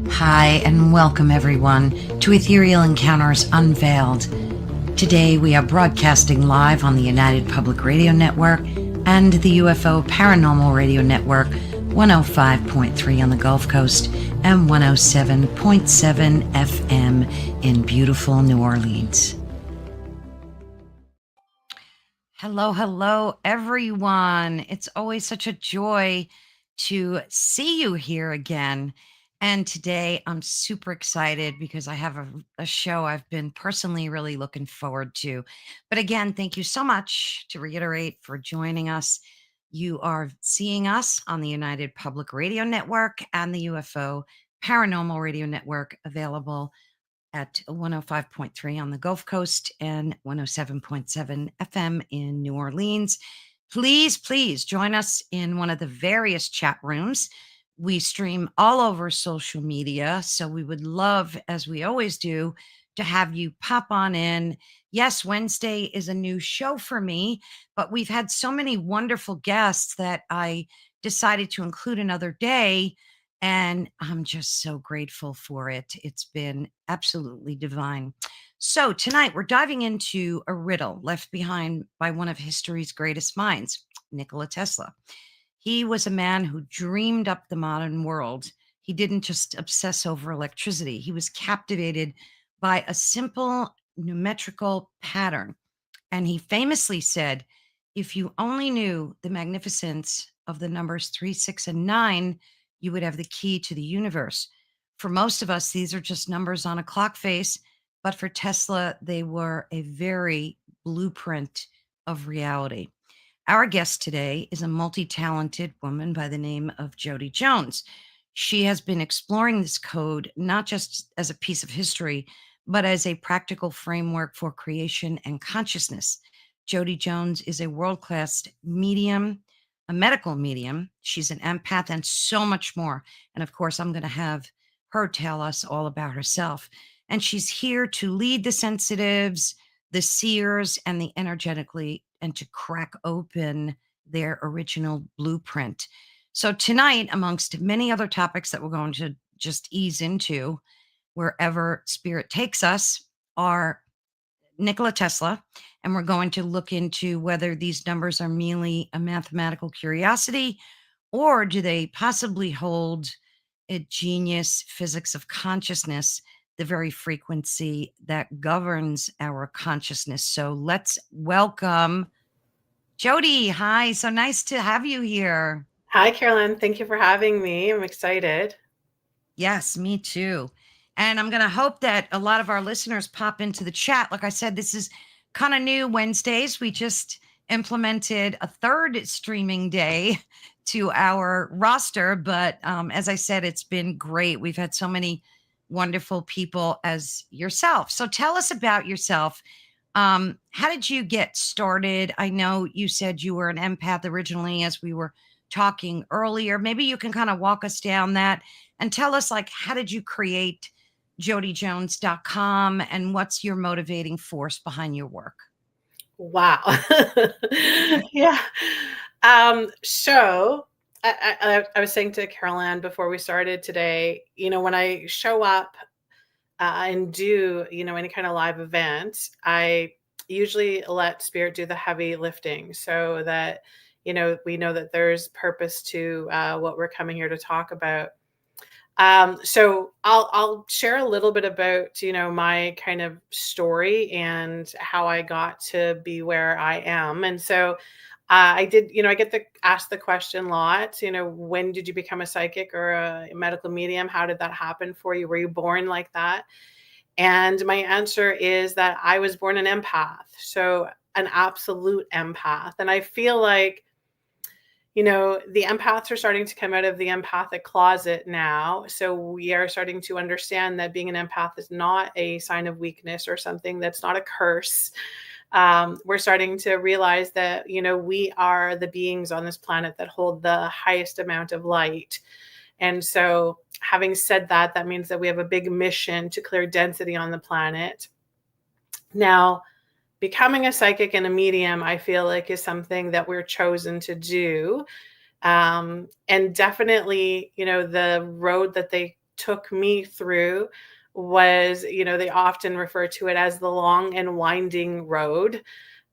Hi, and welcome everyone to Ethereal Encounters Unveiled. Today we are broadcasting live on the United Public Radio Network and the UFO Paranormal Radio Network, 105.3 on the Gulf Coast and 107.7 FM in beautiful New Orleans. Hello, everyone. It's always such a joy to see you here again. And today I'm super excited because I have a show I've been personally really looking forward to. But again, thank you so much to reiterate for joining us. You are seeing us on the United Public Radio Network and the UFO Paranormal Radio Network, available at 105.3 on the Gulf Coast and 107.7 FM in New Orleans. Please join us in one of the various chat rooms. We stream all over social media, so we would love, as we always do, to have you pop on in. Yes, Wednesday is a new show for me, but we've had so many wonderful guests that I decided to include another day, and I'm just so grateful for it. It's been absolutely divine. So tonight we're diving into a riddle left behind by one of history's greatest minds, Nikola Tesla. He was a man who dreamed up the modern world. He didn't just obsess over electricity. He was captivated by a simple numerical pattern. And he famously said, if you only knew the magnificence of the numbers 3, 6, and 9, you would have the key to the universe. For most of us, these are just numbers on a clock face, but for Tesla, they were a very blueprint of reality. Our guest today is a multi-talented woman by the name of Jodi Jones. She has been exploring this code not just as a piece of history, but as a practical framework for creation and consciousness. Jodi Jones is a world-class medium, a medical medium. She's an empath and so much more. And of course, I'm going to have her tell us all about herself. And she's here to lead the sensitives, the seers, and the energetically, and to crack open their original blueprint. So tonight, amongst many other topics that we're going to just ease into wherever spirit takes us, are Nikola Tesla, and we're going to look into whether these numbers are merely a mathematical curiosity, or do they possibly hold a genius physics of consciousness, the very frequency that governs our consciousness. So let's welcome Jodi. Hi, so nice to have you here. Hi, Carolyn. Thank you for having me. I'm excited. Yes, me too. And I'm going to hope that a lot of our listeners pop into the chat. Like I said, this is kind of new Wednesdays. We just implemented a third streaming day to our roster. But as I said, it's been great. We've had so many wonderful people as yourself. So tell us about yourself. How did you get started? I know you said you were an empath originally, as we were talking earlier. Maybe you can kind of walk us down that and tell us, like, how did you create jodijones.com and what's your motivating force behind your work? Wow. Yeah. So I was saying to Carolyn before we started today, when I show up and do, any kind of live event, I usually let spirit do the heavy lifting so that, we know that there's purpose to what we're coming here to talk about. So I'll share a little bit about, my kind of story and how I got to be where I am. And so I did, I get asked the question a lot, when did you become a psychic or a medical medium? How did that happen for you? Were you born like that? And my answer is that I was born an empath. So an absolute empath. And I feel like, the empaths are starting to come out of the empathic closet now. So we are starting to understand that being an empath is not a sign of weakness or something that's not a curse. We're starting to realize that, we are the beings on this planet that hold the highest amount of light. And so having said that, that means that we have a big mission to clear density on the planet. Now, becoming a psychic and a medium, I feel like, is something that we're chosen to do. And definitely, the road that they took me through was, they often refer to it as the long and winding road.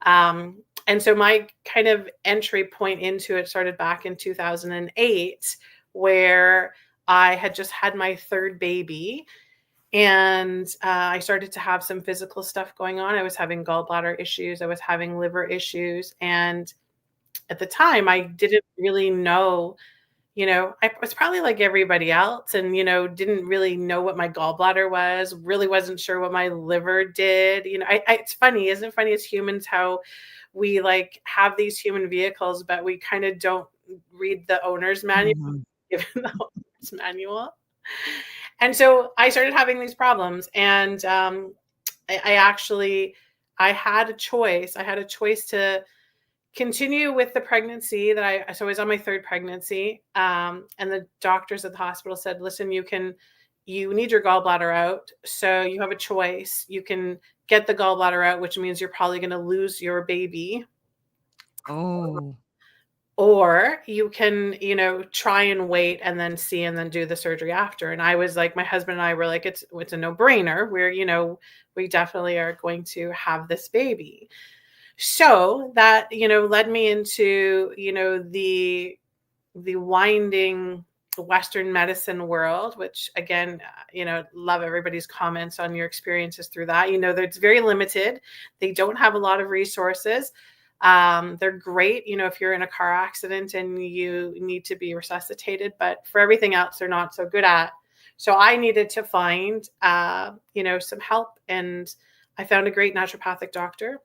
And so my kind of entry point into it started back in 2008, where I had just had my third baby, and I started to have some physical stuff going on. I was having gallbladder issues, I was having liver issues. And at the time, I didn't really know, I was probably like everybody else, and, didn't really know what my gallbladder was, really wasn't sure what my liver did. It's funny, isn't it funny as humans how we like have these human vehicles, but we kind of don't read the owner's manual, Mhm. given the owner's manual. And so I started having these problems, and I actually, I had a choice. I had a choice to continue with the pregnancy so I was on my third pregnancy. And the doctors at the hospital said, listen, you need your gallbladder out. So you have a choice. You can get the gallbladder out, which means you're probably going to lose your baby, Oh. or you can, try and wait and then see, and then do the surgery after. And I was like, my husband and I were like, it's a no-brainer. We definitely are going to have this baby. So that, led me into, the winding Western medicine world, which again, love everybody's comments on your experiences through that. That it's very limited. They don't have a lot of resources. They're great, if you're in a car accident and you need to be resuscitated, but for everything else, they're not so good at. So I needed to find, some help, and I found a great naturopathic doctor,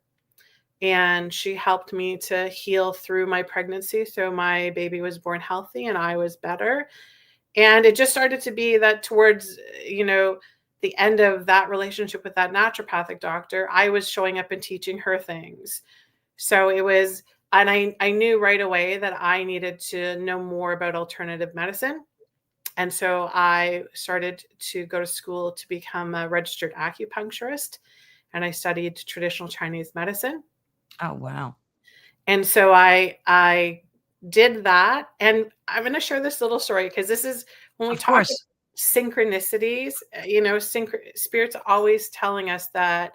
and she helped me to heal through my pregnancy. So my baby was born healthy and I was better. And it just started to be that towards, the end of that relationship with that naturopathic doctor, I was showing up and teaching her things. So it was, and I knew right away that I needed to know more about alternative medicine. And so I started to go to school to become a registered acupuncturist, and I studied traditional Chinese medicine. Oh, wow. And so I did that, and I'm going to share this little story, because this is when we Of talk about course. synchronicities. Spirit's always telling us that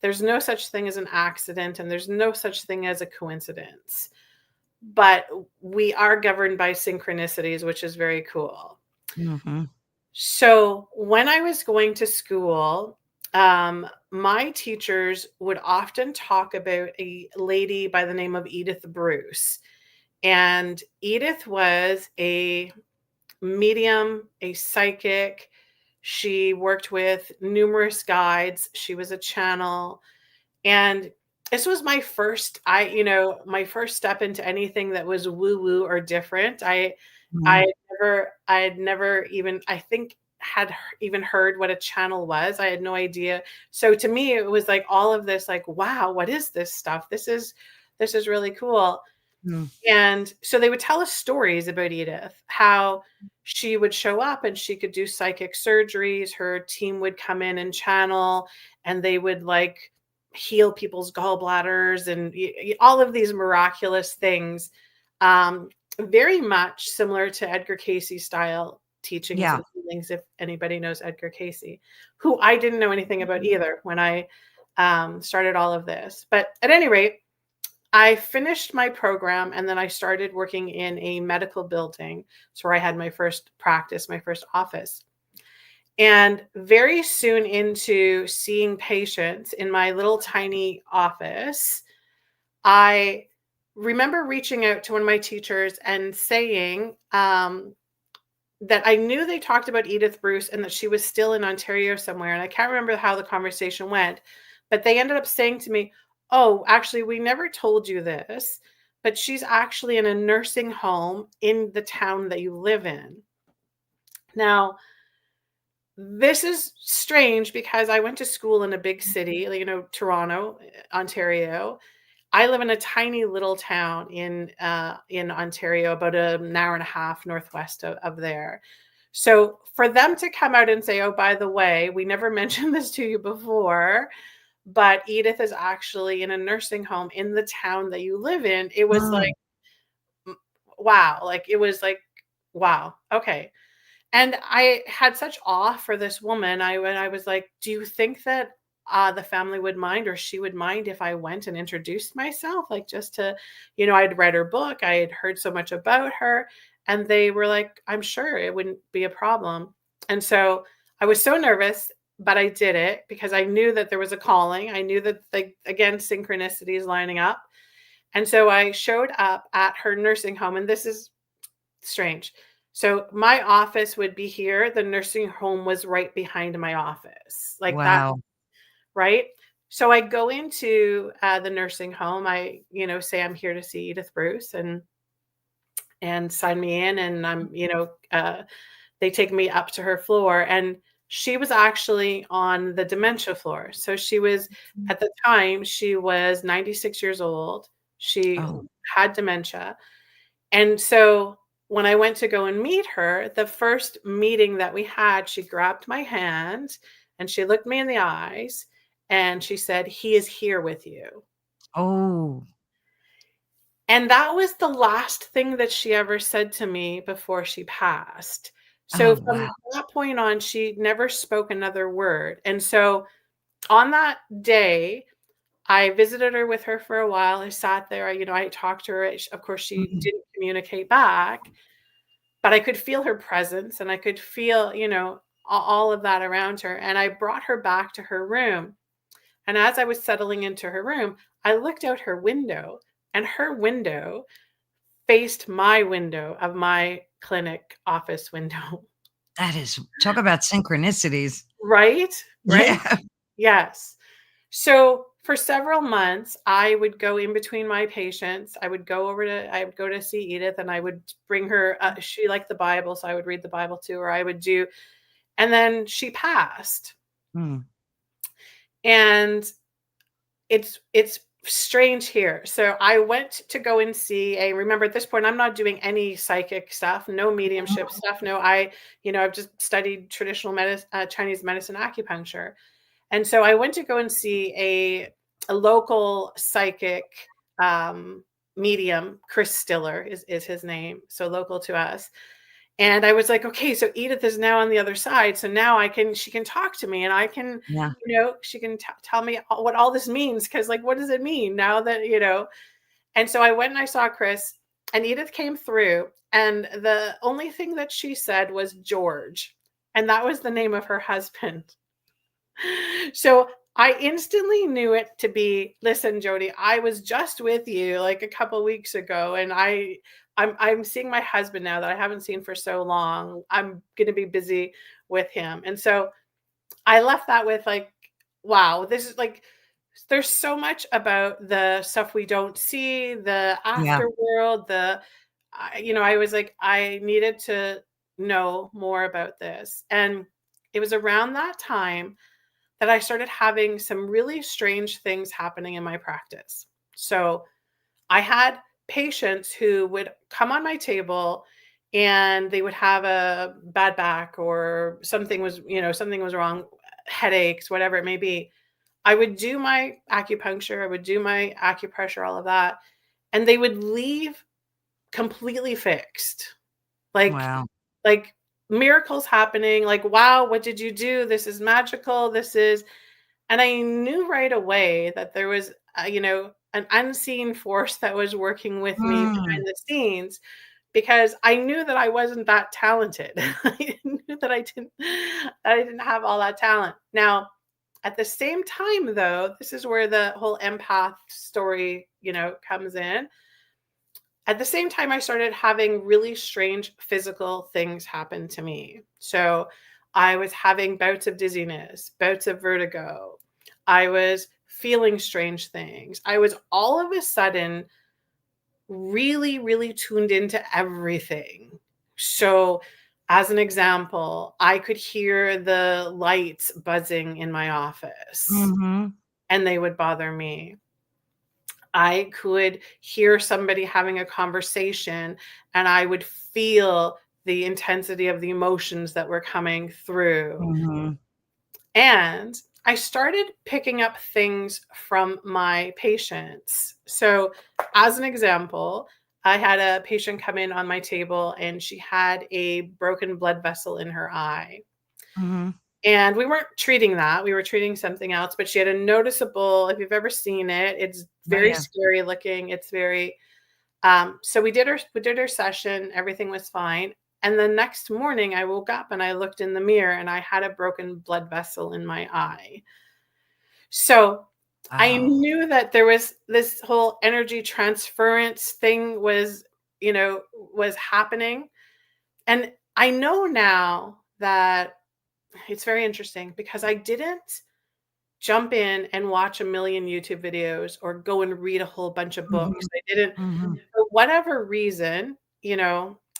there's no such thing as an accident, and there's no such thing as a coincidence. But we are governed by synchronicities, which is very cool. Mhm. So when I was going to school, my teachers would often talk about a lady by the name of Edith Bruce. And Edith was a medium, a psychic. She worked with numerous guides. She was a channel. And this was my first step into anything that was woo woo or different. Mhm. I had never even, I think, even heard what a channel was. I had no idea. So to me, it was like all of this, like, wow, what is this stuff? This is really cool. Mm. And so they would tell us stories about Edith, how she would show up and she could do psychic surgeries. Her team would come in and channel, and they would like heal people's gallbladders and all of these miraculous things. Very much similar to Edgar Casey style teachings Yeah. and healings, if anybody knows Edgar Casey, who I didn't know anything about either when I started all of this. But at any rate, I finished my program, and then I started working in a medical building. So where I had my first practice, my first office. And very soon into seeing patients in my little tiny office, I remember reaching out to one of my teachers and saying that I knew they talked about Edith Bruce and that she was still in Ontario somewhere. And I can't remember how the conversation went, but they ended up saying to me, oh, actually, we never told you this, but she's actually in a nursing home in the town that you live in. Now, this is strange because I went to school in a big city, Toronto, Ontario. I live in a tiny little town in Ontario, about an hour and a half northwest of there. So for them to come out and say, "Oh, by the way, we never mentioned this to you before, but Edith is actually in a nursing home in the town that you live in," it was like, Mm. wow, like it was like, wow, okay. And I had such awe for this woman. When I was like, "Do you think that the family would mind, or she would mind if I went and introduced myself, like just to, I'd read her book, I had heard so much about her." And they were like, "I'm sure it wouldn't be a problem." And so I was so nervous, but I did it because I knew that there was a calling. I knew that, like, again, synchronicities lining up. And so I showed up at her nursing home, and this is strange. So my office would be here. The nursing home was right behind my office, like that, Wow. right? So I go into the nursing home. I, say I'm here to see Edith Bruce, and sign me in, and I'm, they take me up to her floor, and she was actually on the dementia floor. So she was, at the time, she was 96 years old. She Oh, had dementia. And so when I went to go and meet her, the first meeting that we had, she grabbed my hand and she looked me in the eyes and she said, "He is here with you." oh, And that was the last thing that she ever said to me before she passed. oh, So wow. from that point on, she never spoke another word. And so on that day, I visited her with her for a while. I sat there, I talked to her. Of course, she Mhm. didn't communicate back, but I could feel her presence and I could feel, all of that around her. And I brought her back to her room. And as I was settling into her room, I looked out her window, and her window faced my window of my clinic office window. That is, talk about synchronicities. Right? Right? Yeah. Yes. So for several months, I would go in between my patients. I would go to see Edith, and I would bring her, she liked the Bible, so I would read the Bible to her. And then she passed. Mm, And it's strange here. So I went to go and see remember, at this point, I'm not doing any psychic stuff, no mediumship stuff. No, I've just studied traditional medicine, Chinese medicine, acupuncture. And so I went to go and see a local psychic, um, medium. Chris Stiller is his name, so local to us. And I was like, okay, so Edith is now on the other side. So now she can talk to me, and I can, yeah. she can tell me what all this means. Cause, like, what does it mean now that? And so I went and I saw Chris, and Edith came through. And the only thing that she said was George. And that was the name of her husband. So I instantly knew it to be, "Listen, Jodi, I was just with you like a couple weeks ago, and I'm seeing my husband now that I haven't seen for so long. I'm going to be busy with him." And so I left that with, like, wow, this is like, there's so much about the stuff we don't see, the Yeah. afterworld, I was like, I needed to know more about this. And it was around that time that I started having some really strange things happening in my practice. So I had patients who would come on my table, and they would have a bad back, or something was wrong, headaches, whatever it may be. I would do my acupuncture, I would do my acupressure, all of that, and they would leave completely fixed. Like Wow. like miracles happening, like, "Wow, what did you do? This is magical. This is." And I knew right away that there was, an unseen force that was working with me Mm, behind the scenes, because I knew that I wasn't that talented. I knew that I didn't have all that talent. Now, at the same time, though, this is where the whole empath story, comes in. At the same time, I started having really strange physical things happen to me. So I was having bouts of dizziness, bouts of vertigo. I was feeling strange things. I was all of a sudden really, really tuned into everything. So, as an example, I could hear the lights buzzing in my office, mhm, and they would bother me. I could hear somebody having a conversation, and I would feel the intensity of the emotions that were coming through. mhm. And I started picking up things from my patients. So, as an example, I had a patient come in on my table and she had a broken blood vessel in her eye. Mhm. And we weren't treating that. We were treating something else, but she had a noticeable, if you've ever seen it, it's Oh, very yeah. scary looking. It's very so we did our session, everything was fine. And the next morning I woke up and I looked in the mirror and I had a broken blood vessel in my eye. So I Wow. knew that there was this whole energy transference thing was happening. And I know now that it's very interesting because I didn't jump in and watch a million YouTube videos or go and read a whole bunch of books. Mhm. I didn't, Mhm. for whatever reason,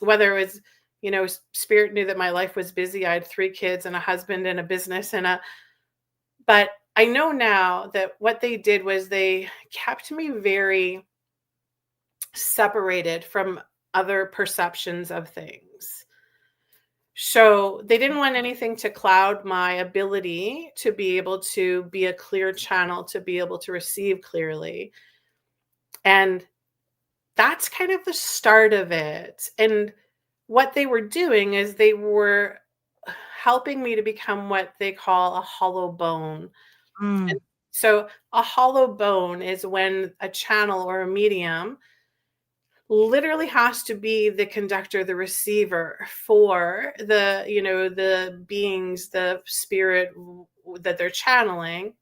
whether it was, spirit knew that my life was busy. I had 3 kids and a husband and a business but I know now that what they did was they kept me very separated from other perceptions of things. So they didn't want anything to cloud my ability to be able to be a clear channel, to be able to receive clearly. And that's kind of the start of it. And what they were doing is they were helping me to become what they call a hollow bone. And Mm. so a hollow bone is when a channel or a medium literally has to be the conductor, the receiver for the beings, the spirit that they're channeling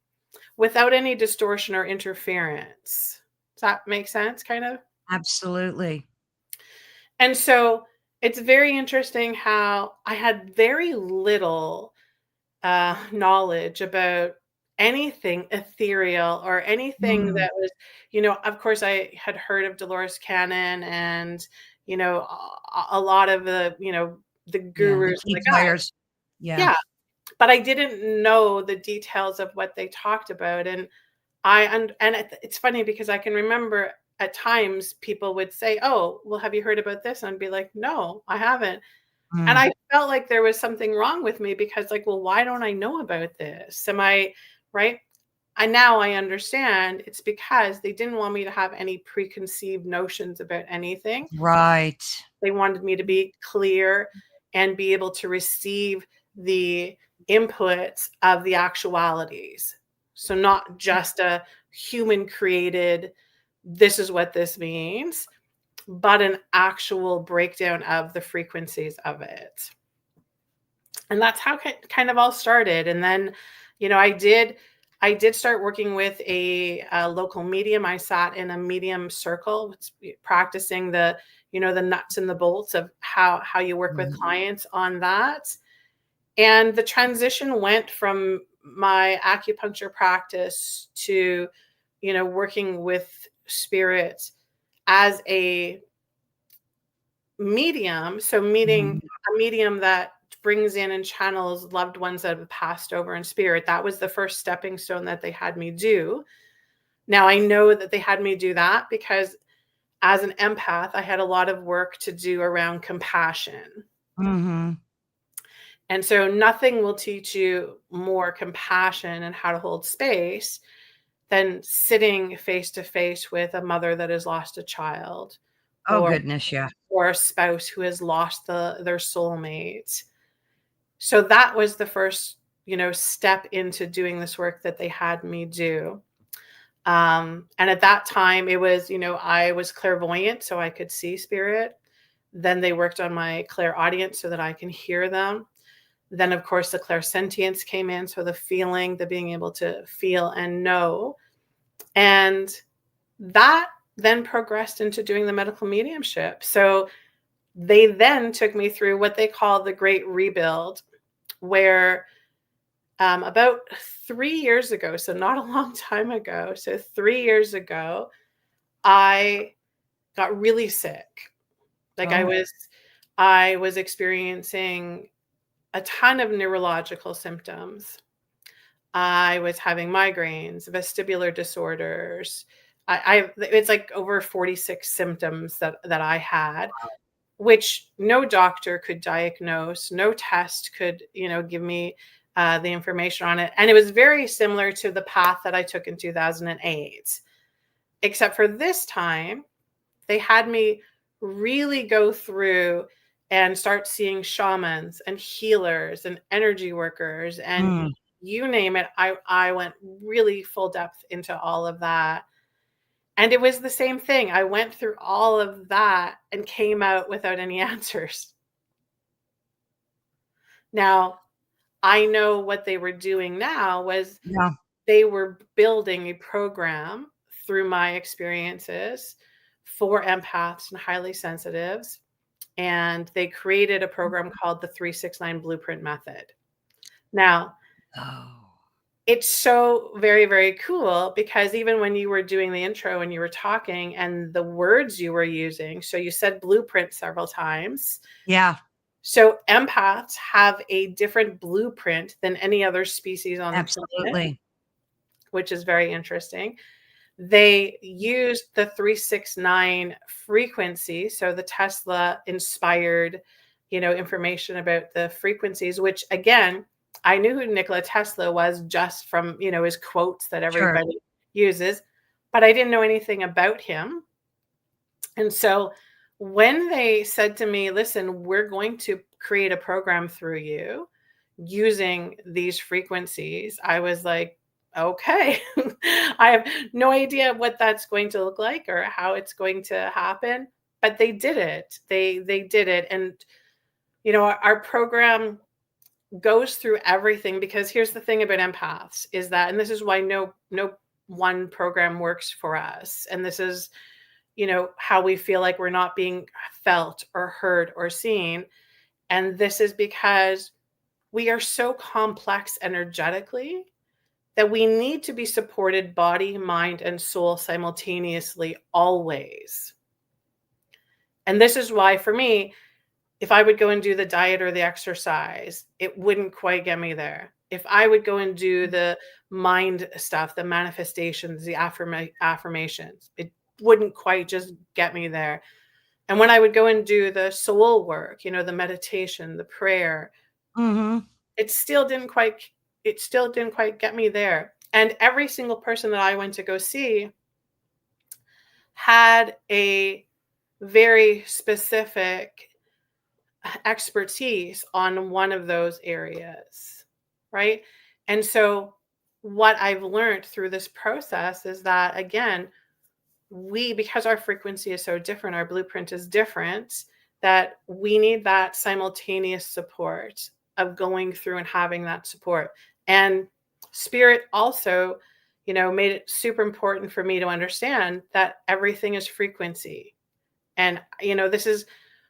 without any distortion or interference. Does that make sense, kind of? Absolutely. And so it's very interesting how I had very little knowledge about anything ethereal or anything Mm. that was, of course, I had heard of Dolores Cannon and, a lot of the Yeah, the gurus and key the guys. players. Yeah. Yeah. But I didn't know the details of what they talked about. And it's funny because I can remember at times people would say, "Oh, well, have you heard about this?" And I'd be like, "No, I haven't." And Mm. I felt like there was something wrong with me because, like, well, why don't I know about this? Am I right? Now I understand it's because they didn't want me to have any preconceived notions about anything. Right. They wanted me to be clear and be able to receive the inputs of the actualities. So not just a human created, this is what this means, but an actual breakdown of the frequencies of it. And that's how kind of all started. And then, I did start working with a local medium. I sat in a medium circle, practicing the nuts and the bolts of how you work with Mhm. clients on that. And the transition went from my acupuncture practice to, working with spirit as a medium. So meeting Mhm. a medium that brings in and channels loved ones that have passed over in spirit. That was the first stepping stone that they had me do. Now I know that they had me do that because as an empath, I had a lot of work to do around compassion. Mhm. And so nothing will teach you more compassion and how to hold space than sitting face to face with a mother that has lost a child, Oh, or goodness, yeah. a spouse who has lost their soulmate. So that was the first, step into doing this work that they had me do. And at that time, it was, I was clairvoyant, so I could see spirit. Then they worked on my clairaudience so that I can hear them. Then, of course, the clairsentience came in, so the feeling, the being able to feel and know. And that then progressed into doing the medical mediumship. So they then took me through what they call the Great Rebuild, where about 3 years ago, so not a long time ago, so 3 years ago, I got really sick. Like Oh. I was experiencing a ton of neurological symptoms. I was having migraines, vestibular disorders. It's like over 46 symptoms that I had, which no doctor could diagnose, no test could, give me the information on it. And it was very similar to the path that I took in 2008, except for this time, they had me really go through and start seeing shamans and healers and energy workers and Mm. you name it. I went really full depth into all of that. And it was the same thing. I went through all of that and came out without any answers. Now, I know what they were doing now was Yeah. they were building a program through my experiences for empaths and highly sensitives. And they created a program called the 369 Blueprint Method. Now, Oh. it's so very, very cool because even when you were doing the intro and you were talking and the words you were using, so you said blueprint several times. Yeah, So empaths have a different blueprint than any other species on the planet, absolutely. which is very interesting. They used the 369 frequency, so the Tesla inspired, information about the frequencies, which again, I knew who Nikola Tesla was just from, his quotes that Sure. everybody uses, but I didn't know anything about him. And so when they said to me, listen, we're going to create a program through you using these frequencies, I was like, okay, I have no idea what that's going to look like or how it's going to happen, but they did it. They did it. And our program goes through everything because here's the thing about empaths is that, and this is why no one program works for us. And this is how we feel like we're not being felt or heard or seen. And this is because we are so complex energetically that we need to be supported body, mind, and soul simultaneously, always. And this is why, for me, if I would go and do the diet or the exercise, it wouldn't quite get me there. If I would go and do the mind stuff, the manifestations, the affirmations, it wouldn't quite just get me there. And when I would go and do the soul work, the meditation, the prayer, Mhm. it still didn't quite get me there. And every single person that I went to go see had a very specific expertise on one of those areas, right? And so what I've learned through this process is that, again, because our frequency is so different, our blueprint is different, that we need that simultaneous support of going through and having that support. And spirit also, made it super important for me to understand that everything is frequency. And, this is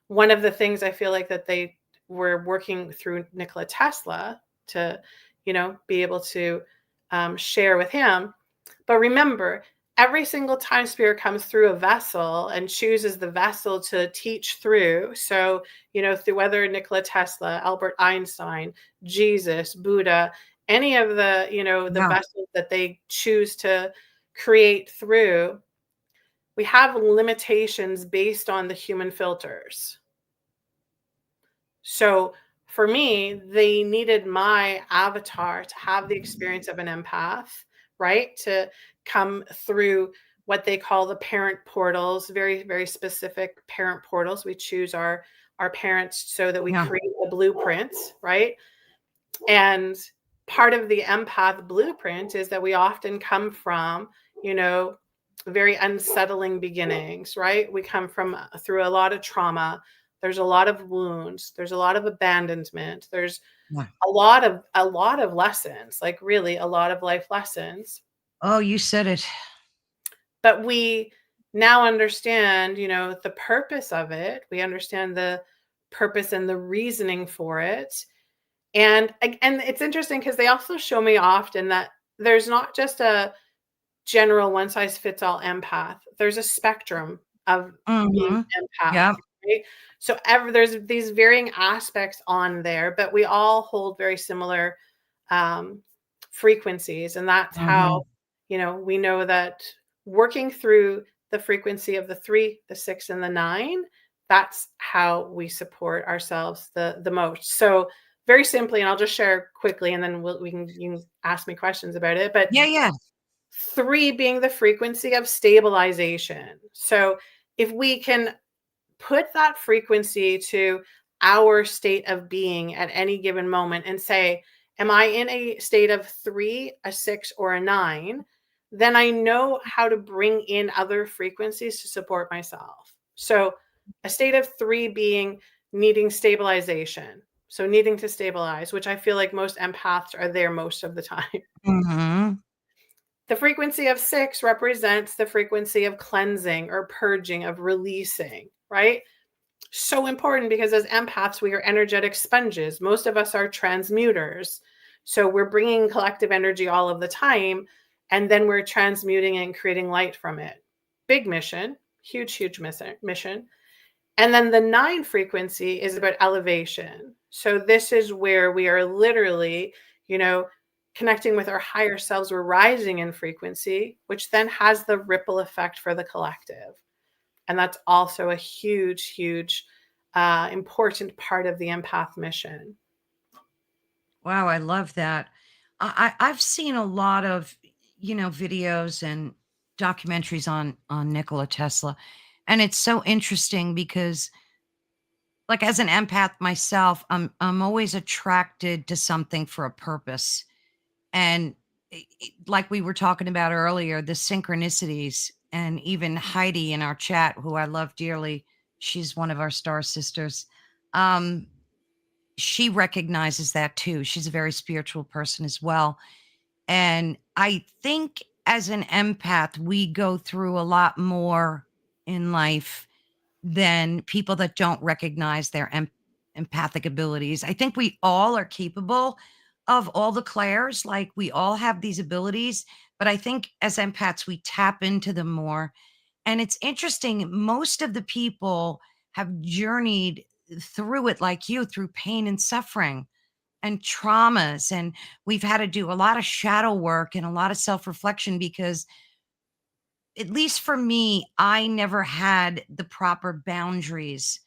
one of the things I feel like that they were working through Nikola Tesla to, be able to share with him. But remember, every single time spirit comes through a vessel and chooses the vessel to teach through, so, through whether Nikola Tesla, Albert Einstein, Jesus, Buddha, any of the, the Yeah. vessels that they choose to create through, we have limitations based on the human filters. So for me, they needed my avatar to have the experience of an empath, right? To come through what they call the parent portals, very, very specific parent portals. We choose our parents so that we Yeah. create a blueprint, right? And part of the empath blueprint is that we often come from, very unsettling beginnings, right? We come from through a lot of trauma. There's a lot of wounds. There's a lot of abandonment. There's Yeah. a lot of lessons, like really a lot of life lessons. Oh, you said it. But we now understand, the purpose of it. We understand the purpose and the reasoning for it. And it's interesting because they also show me often that there's not just a general one size fits all empath. There's a spectrum of being Mhm. empath, Yep. right? So there's these varying aspects on there, but we all hold very similar um, frequencies, and that's how Mhm. we know that working through the frequency of the 3, the 6, and the 9. That's how we support ourselves the most. So very simply, and I'll just share quickly, and then you can ask me questions about it. But Yeah, yeah. 3 being the frequency of stabilization. So if we can put that frequency to our state of being at any given moment and say, am I in a state of 3, a 6, or a 9? Then I know how to bring in other frequencies to support myself. So, a state of 3 being needing stabilization. So, needing to stabilize, which I feel like most empaths are there most of the time. Mhm. The frequency of 6 represents the frequency of cleansing or purging, of releasing, right? So important because as empaths, we are energetic sponges. Most of us are transmuters. So we're bringing collective energy all of the time, and then we're transmuting and creating light from it. Big mission, huge, huge mission. And then the 9 frequency is about elevation. So this is where we are literally, you know, connecting with our higher selves. We're rising in frequency, which then has the ripple effect for the collective. And that's also a huge, huge, important part of the empath mission. Wow, I love that. I've seen a lot of, videos and documentaries on Nikola Tesla, and it's so interesting because, like, as an empath myself, I'm always attracted to something for a purpose, and like we were talking about earlier, the synchronicities, and even Heidi in our chat, who I love dearly, she's one of our star sisters. Um, she recognizes that too. She's a very spiritual person as well. And I think as an empath, we go through a lot more in life than people that don't recognize their empathic abilities. I think we all are capable of all the clairs. Like, we all have these abilities, but I think as empaths, we tap into them more. And it's interesting, most of the people have journeyed through it like you, through pain and suffering and traumas. And we've had to do a lot of shadow work and a lot of self reflection because, at least for me, I never had the proper boundaries.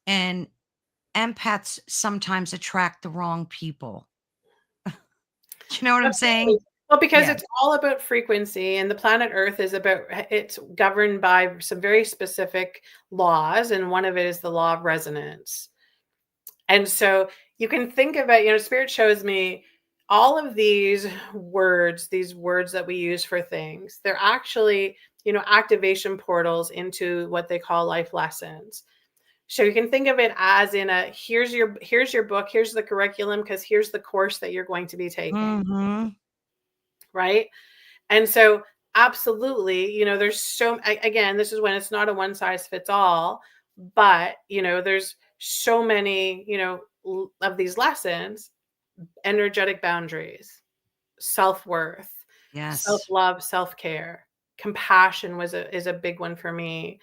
And empaths sometimes attract the wrong people. You know what I'm saying? Absolutely. Well, because Yeah. it's all about frequency, and the planet Earth is about, it's governed by some very specific laws, and one of it is the law of resonance. And so you can think about, Spirit shows me all of these words that we use for things, they're actually, activation portals into what they call life lessons. So you can think of it as in a, here's your book, here's the curriculum, because here's the course that you're going to be taking, Hmm. right? And so absolutely, there's again, this is when it's not a one size fits all, but there's so many, of these lessons: energetic boundaries, self-worth, Yes. self-love, self-care. Compassion is a big one for me.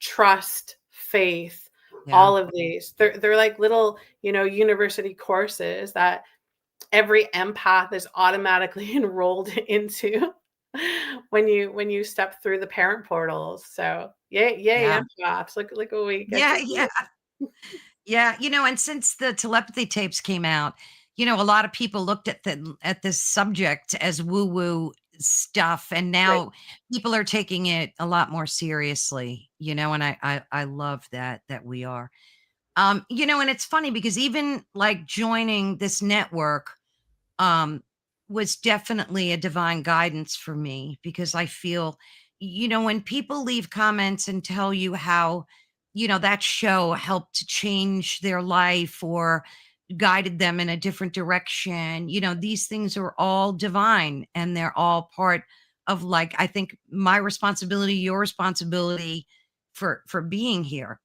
Trust, faith, Yeah. all of these. They're like little, university courses that every empath is automatically enrolled into when you step through the parent portals. So yay Yeah. empaths. Look what we get Yeah. to Yeah. do. Yeah, and since the telepathy tapes came out, a lot of people looked at this subject as woo-woo stuff, and Right. now people are taking it a lot more seriously, and I love that we are. And it's funny because even like joining this network um was definitely a divine guidance for me, because I feel, when people leave comments and tell you how, that show helped to change their life or guided them in a different direction, these things are all divine, and they're all part of, like, I think, my responsibility, your responsibility for being here.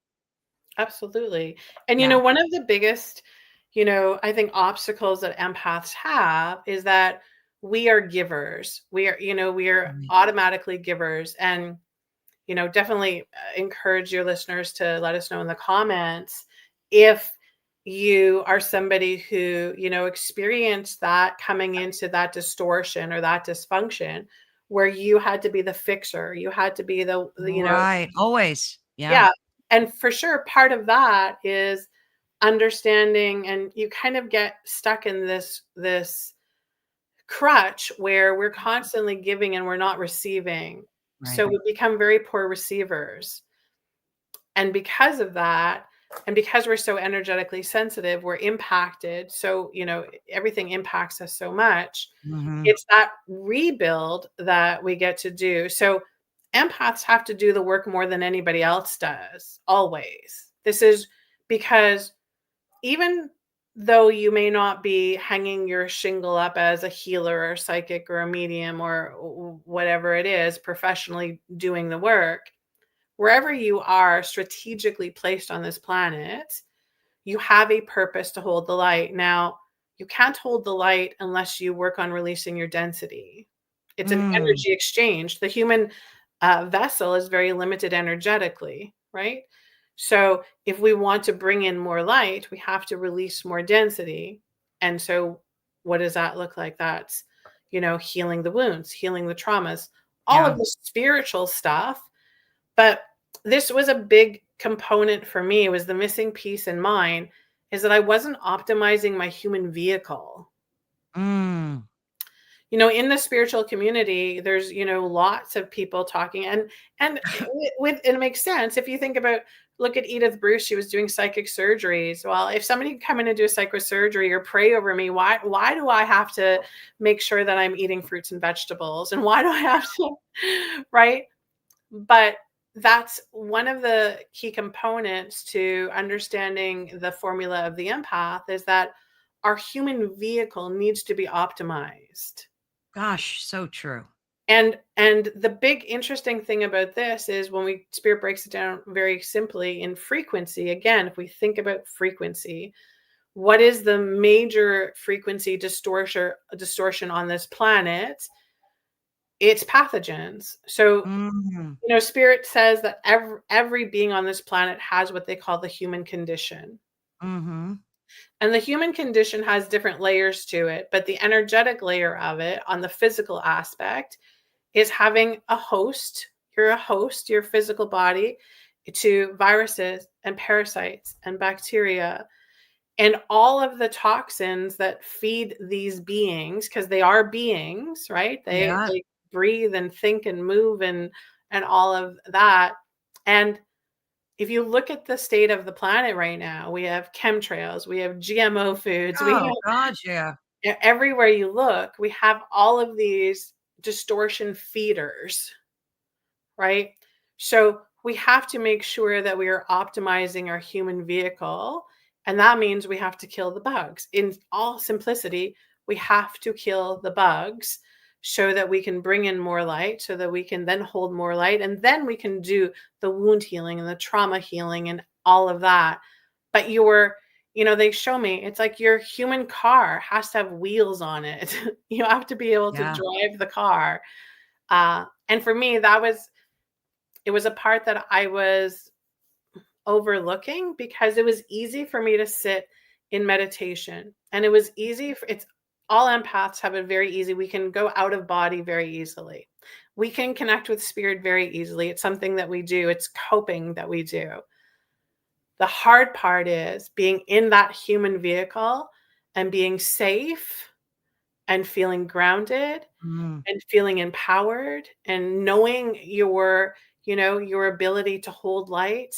Absolutely. And Yeah. one of the biggest, I think obstacles that empaths have is that we are givers. We are Right. automatically givers. And definitely encourage your listeners to let us know in the comments if you are somebody who, experienced that, coming into that distortion or that dysfunction, where you had to be the fixer, you had to be the. Right. Always. Yeah. Yeah. And for sure, part of that is understanding, and you kind of get stuck in this crutch where we're constantly giving and we're not receiving. So Right. we become very poor receivers. And because of that, and because we're so energetically sensitive, we're impacted. So, everything impacts us so much. Mhm. It's that rebuild that we get to do. So, empaths have to do the work more than anybody else does, always. This is because even though you may not be hanging your shingle up as a healer or psychic or a medium or whatever it is, professionally doing the work, wherever you are strategically placed on this planet, you have a purpose to hold the light. Now, you can't hold the light unless you work on releasing your density. It's an Mm. energy exchange. The human vessel is very limited energetically, right? So, if we want to bring in more light, we have to release more density. And so, what does that look like? That's, healing the wounds, healing the traumas, all of Yeah. the spiritual stuff. But this was a big component for me. It was the missing piece in mine is that I wasn't optimizing my human vehicle. Mm. In the spiritual community, there's, lots of people talking and it makes sense. If you think about, look at Edith Bruce, she was doing psychic surgeries. Well, if somebody can come in and do a psychosurgery or pray over me, why do I have to make sure that I'm eating fruits and vegetables? And why do I have to, right? But that's one of the key components to understanding the formula of the empath is that our human vehicle needs to be optimized. Gosh, so true. And the big interesting thing about this is when spirit breaks it down very simply in frequency. Again, if we think about frequency, what is the major frequency distortion on this planet? It's pathogens. So Mhm. spirit says that every being on this planet has what they call the human condition. Mhm. And the human condition has different layers to it, but the energetic layer of it on the physical aspect is having a host. You're a host, your physical body, to viruses and parasites and bacteria and all of the toxins that feed these beings, because they are beings, right? They Yeah. they breathe and think and move and all of that. And if you look at the state of the planet right now, we have chemtrails, we have GMO foods, we Oh, have God, yeah. everywhere you look, we have all of these distortion feeders, right? So we have to make sure that we are optimizing our human vehicle. And that means we have to kill the bugs. In all simplicity, we have to kill the bugs so that we can bring in more light, so that we can then hold more light. And then we can do the wound healing and the trauma healing and all of that. But they show me it's like your human car has to have wheels on it. You have to be able to Yeah. drive the car. And for me, it was a part that I was overlooking because it was easy for me to sit in meditation. And it was easy it's all empaths have it very easy. We can go out of body very easily. We can connect with spirit very easily. It's something that we do. It's coping that we do. The hard part is being in that human vehicle and being safe and feeling grounded Mm. and feeling empowered and knowing your ability to hold light.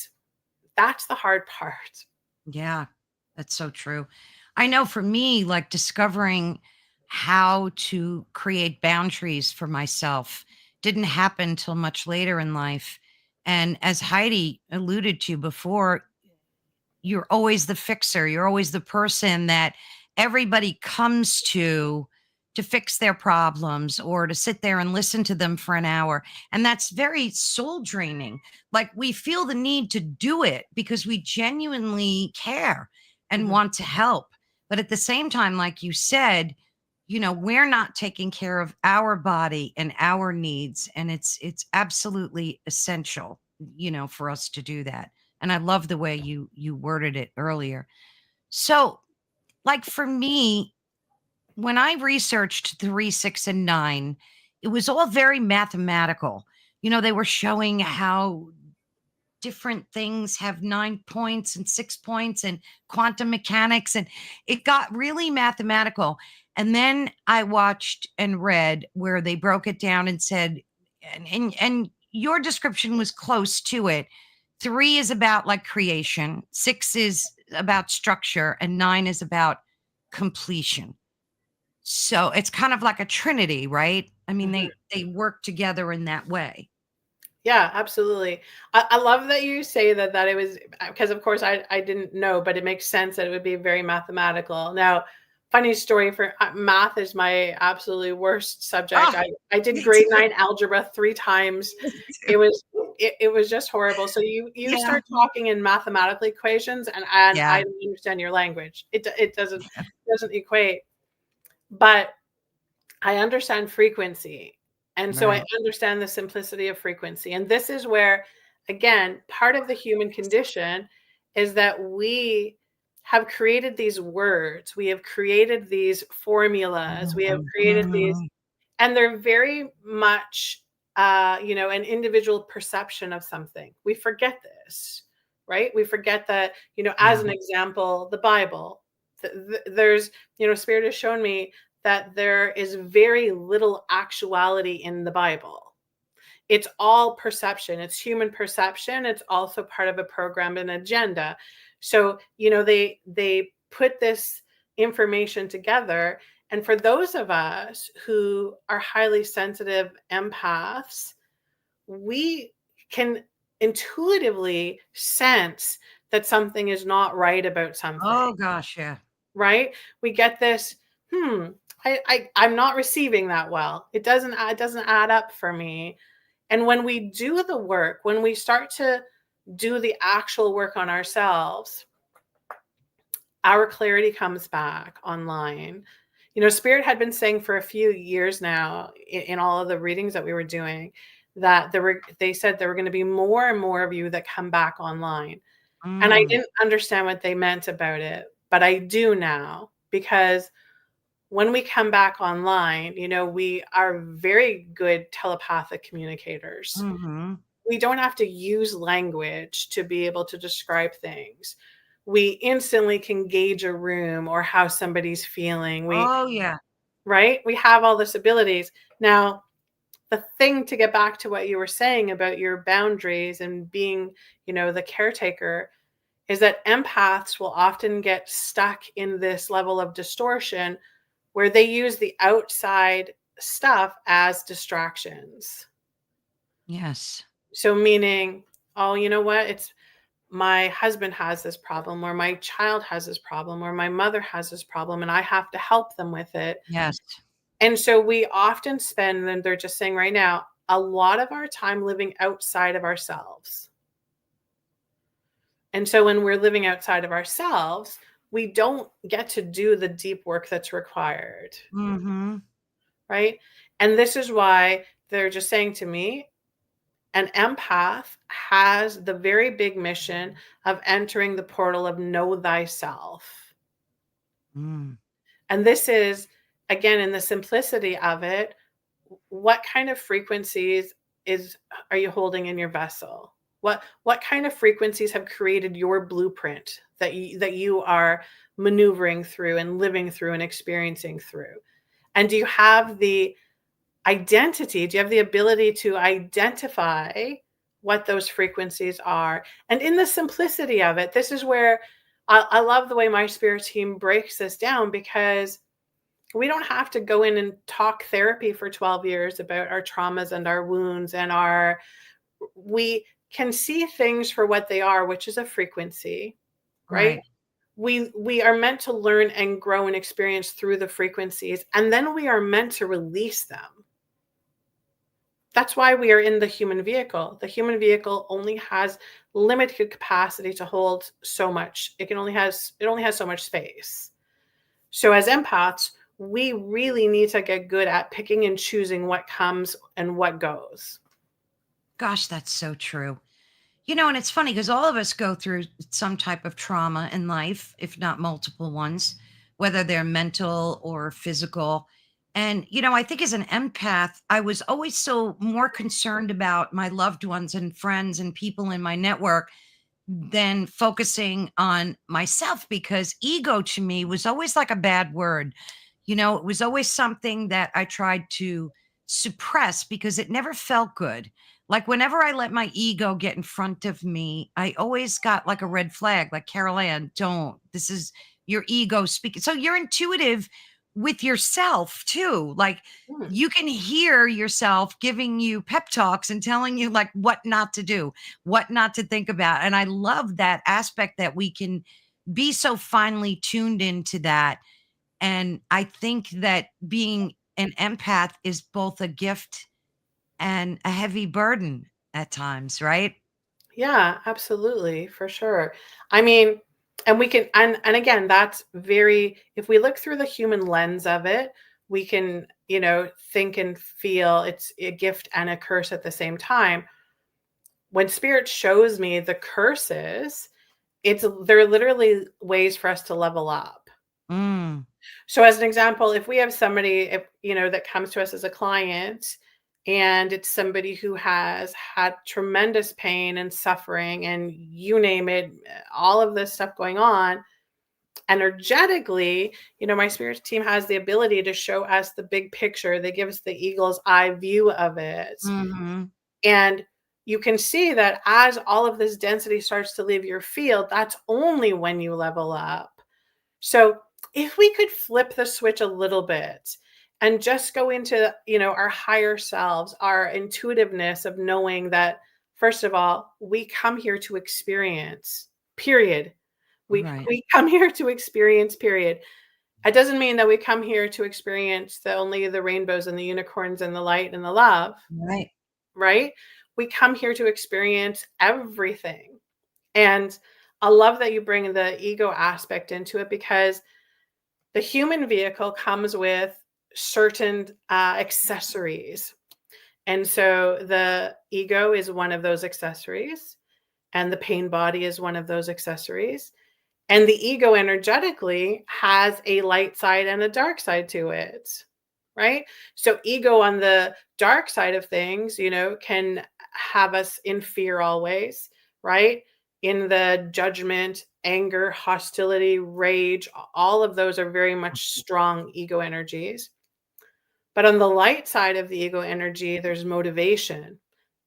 That's the hard part. Yeah, that's so true. I know for me, like discovering how to create boundaries for myself didn't happen till much later in life. And as Heidi alluded to before, you're always the fixer. You're always the person that everybody comes to fix their problems or to sit there and listen to them for an hour. And that's very soul draining. Like we feel the need to do it because we genuinely care and Mhm. want to help. But at the same time, like you said, we're not taking care of our body and our needs. And it's absolutely essential, for us to do that. And I love the way you worded it earlier. So, like for me, when I researched 3, 6, and 9, it was all very mathematical. They were showing how different things have 9 points and 6 points and quantum mechanics. And it got really mathematical. And then I watched and read where they broke it down and said and your description was close to it. 3 is about like creation, 6 is about structure, and 9 is about completion. So it's kind of like a trinity, right? I mean, Mhm. they work together in that way. Yeah, absolutely. I love that you say that it was because of course I didn't know, but it makes sense that it would be very mathematical. Now, funny story for math is my absolutely worst subject. Oh, I did me grade too. 9 algebra 3 times. Me too. It was it was just horrible. So you Yeah. start talking in mathematical equations and Yeah. I don't understand your language. It doesn't equate. But I understand frequency. And so I Right. understand the simplicity of frequency. And this is where, again, part of the human condition is that we have created these words, we have created these formulas, we have Mhm, created these, mhm. and they're very much, an individual perception of something. We forget this, right? We forget that, as Yeah. an example, the Bible. There's, Spirit has shown me that there is very little actuality in the Bible. It's all perception. It's human perception. It's also part of a program and agenda. So, they put this information together. And for those of us who are highly sensitive empaths, we can intuitively sense that something is not right about something, Oh gosh, yeah. right? We get this, hmm, I'm not receiving that well. It doesn't add up for me. And when we do the work, when we start to do the actual work on ourselves, our clarity comes back online. Spirit had been saying for a few years now in all of the readings that we were doing that they said there were going to be more and more of you that come back online. And I Mm, didn't understand what they meant about it, but I do now because when we come back online, we are very good telepathic communicators. mhm. We don't have to use language to be able to describe things. We instantly can gauge a room or how somebody's feeling. Oh, yeah. Right? We have all this abilities. Now, the thing to get back to what you were saying about your boundaries and being, the caretaker is that empaths will often get stuck in this level of distortion where they use the outside stuff as distractions. Yes. So, meaning, oh, you know what? It's my husband has this problem, or my child has this problem, or my mother has this problem, and I have to help them with it. Yes. And so we often spend, and they're just saying right now, a lot of our time living outside of ourselves. And so when we're living outside of ourselves, we don't get to do the deep work that's required, Mhm. right? And this is why they're just saying to me, an empath has the very big mission of entering the portal of know thyself. Mm. And this is, again, in the simplicity of it, what kind of frequencies is are you holding in your vessel? What kind of frequencies have created your blueprint that you are maneuvering through and living through and experiencing through? And do you have the identity? Do you have the ability to identify what those frequencies are? And in the simplicity of it, this is where I love the way my spirit team breaks this down, because we don't have to go in and talk therapy for 12 years about our traumas and our wounds and we can see things for what they are, which is a frequency, right? Right. We are meant to learn and grow and experience through the frequencies, and then we are meant to release them. That's why we are in the human vehicle. The human vehicle only has limited capacity to hold so much. It only has so much space. So as empaths, we really need to get good at picking and choosing what comes and what goes. Gosh, that's so true. And it's funny because all of us go through some type of trauma in life, if not multiple ones, whether they're mental or physical. And, I think as an empath, I was always so more concerned about my loved ones and friends and people in my network than focusing on myself, because ego to me was always like a bad word. It was always something that I tried to suppress because it never felt good. Like whenever I let my ego get in front of me, I always got like a red flag, like Carol Ann, don't. This is your ego speaking. So you're intuitive with yourself too. Like Mm. you can hear yourself giving you pep talks and telling you like what not to do, what not to think about. And I love that aspect that we can be so finely tuned into that. And I think that being an empath is both a gift and a heavy burden at times, right? Yeah, absolutely, for sure. I mean, and we can and again, that's very if we look through the human lens of it, we can, think and feel it's a gift and a curse at the same time. When spirit shows me the curses, they're literally ways for us to level up. Mm, So as an example, if we have somebody that comes to us as a client and it's somebody who has had tremendous pain and suffering and you name it, all of this stuff going on, energetically, my spirit team has the ability to show us the big picture. They give us the eagle's eye view of it. mhm. And you can see that as all of this density starts to leave your field, that's only when you level up. So if we could flip the switch a little bit and just go into, our higher selves, our intuitiveness of knowing that, first of all, we come here to experience, period. Right, We come here to experience, period. It doesn't mean that we come here to experience only the rainbows and the unicorns and the light and the love, right. right? We come here to experience everything. And I love that you bring the ego aspect into it because the human vehicle comes with certain accessories. And so the ego is one of those accessories, and the pain body is one of those accessories. And the ego energetically has a light side and a dark side to it, right? So, ego on the dark side of things, can have us in fear always, right? In the judgment, anger, hostility, rage, all of those are very much strong ego energies. But on the light side of the ego energy, there's motivation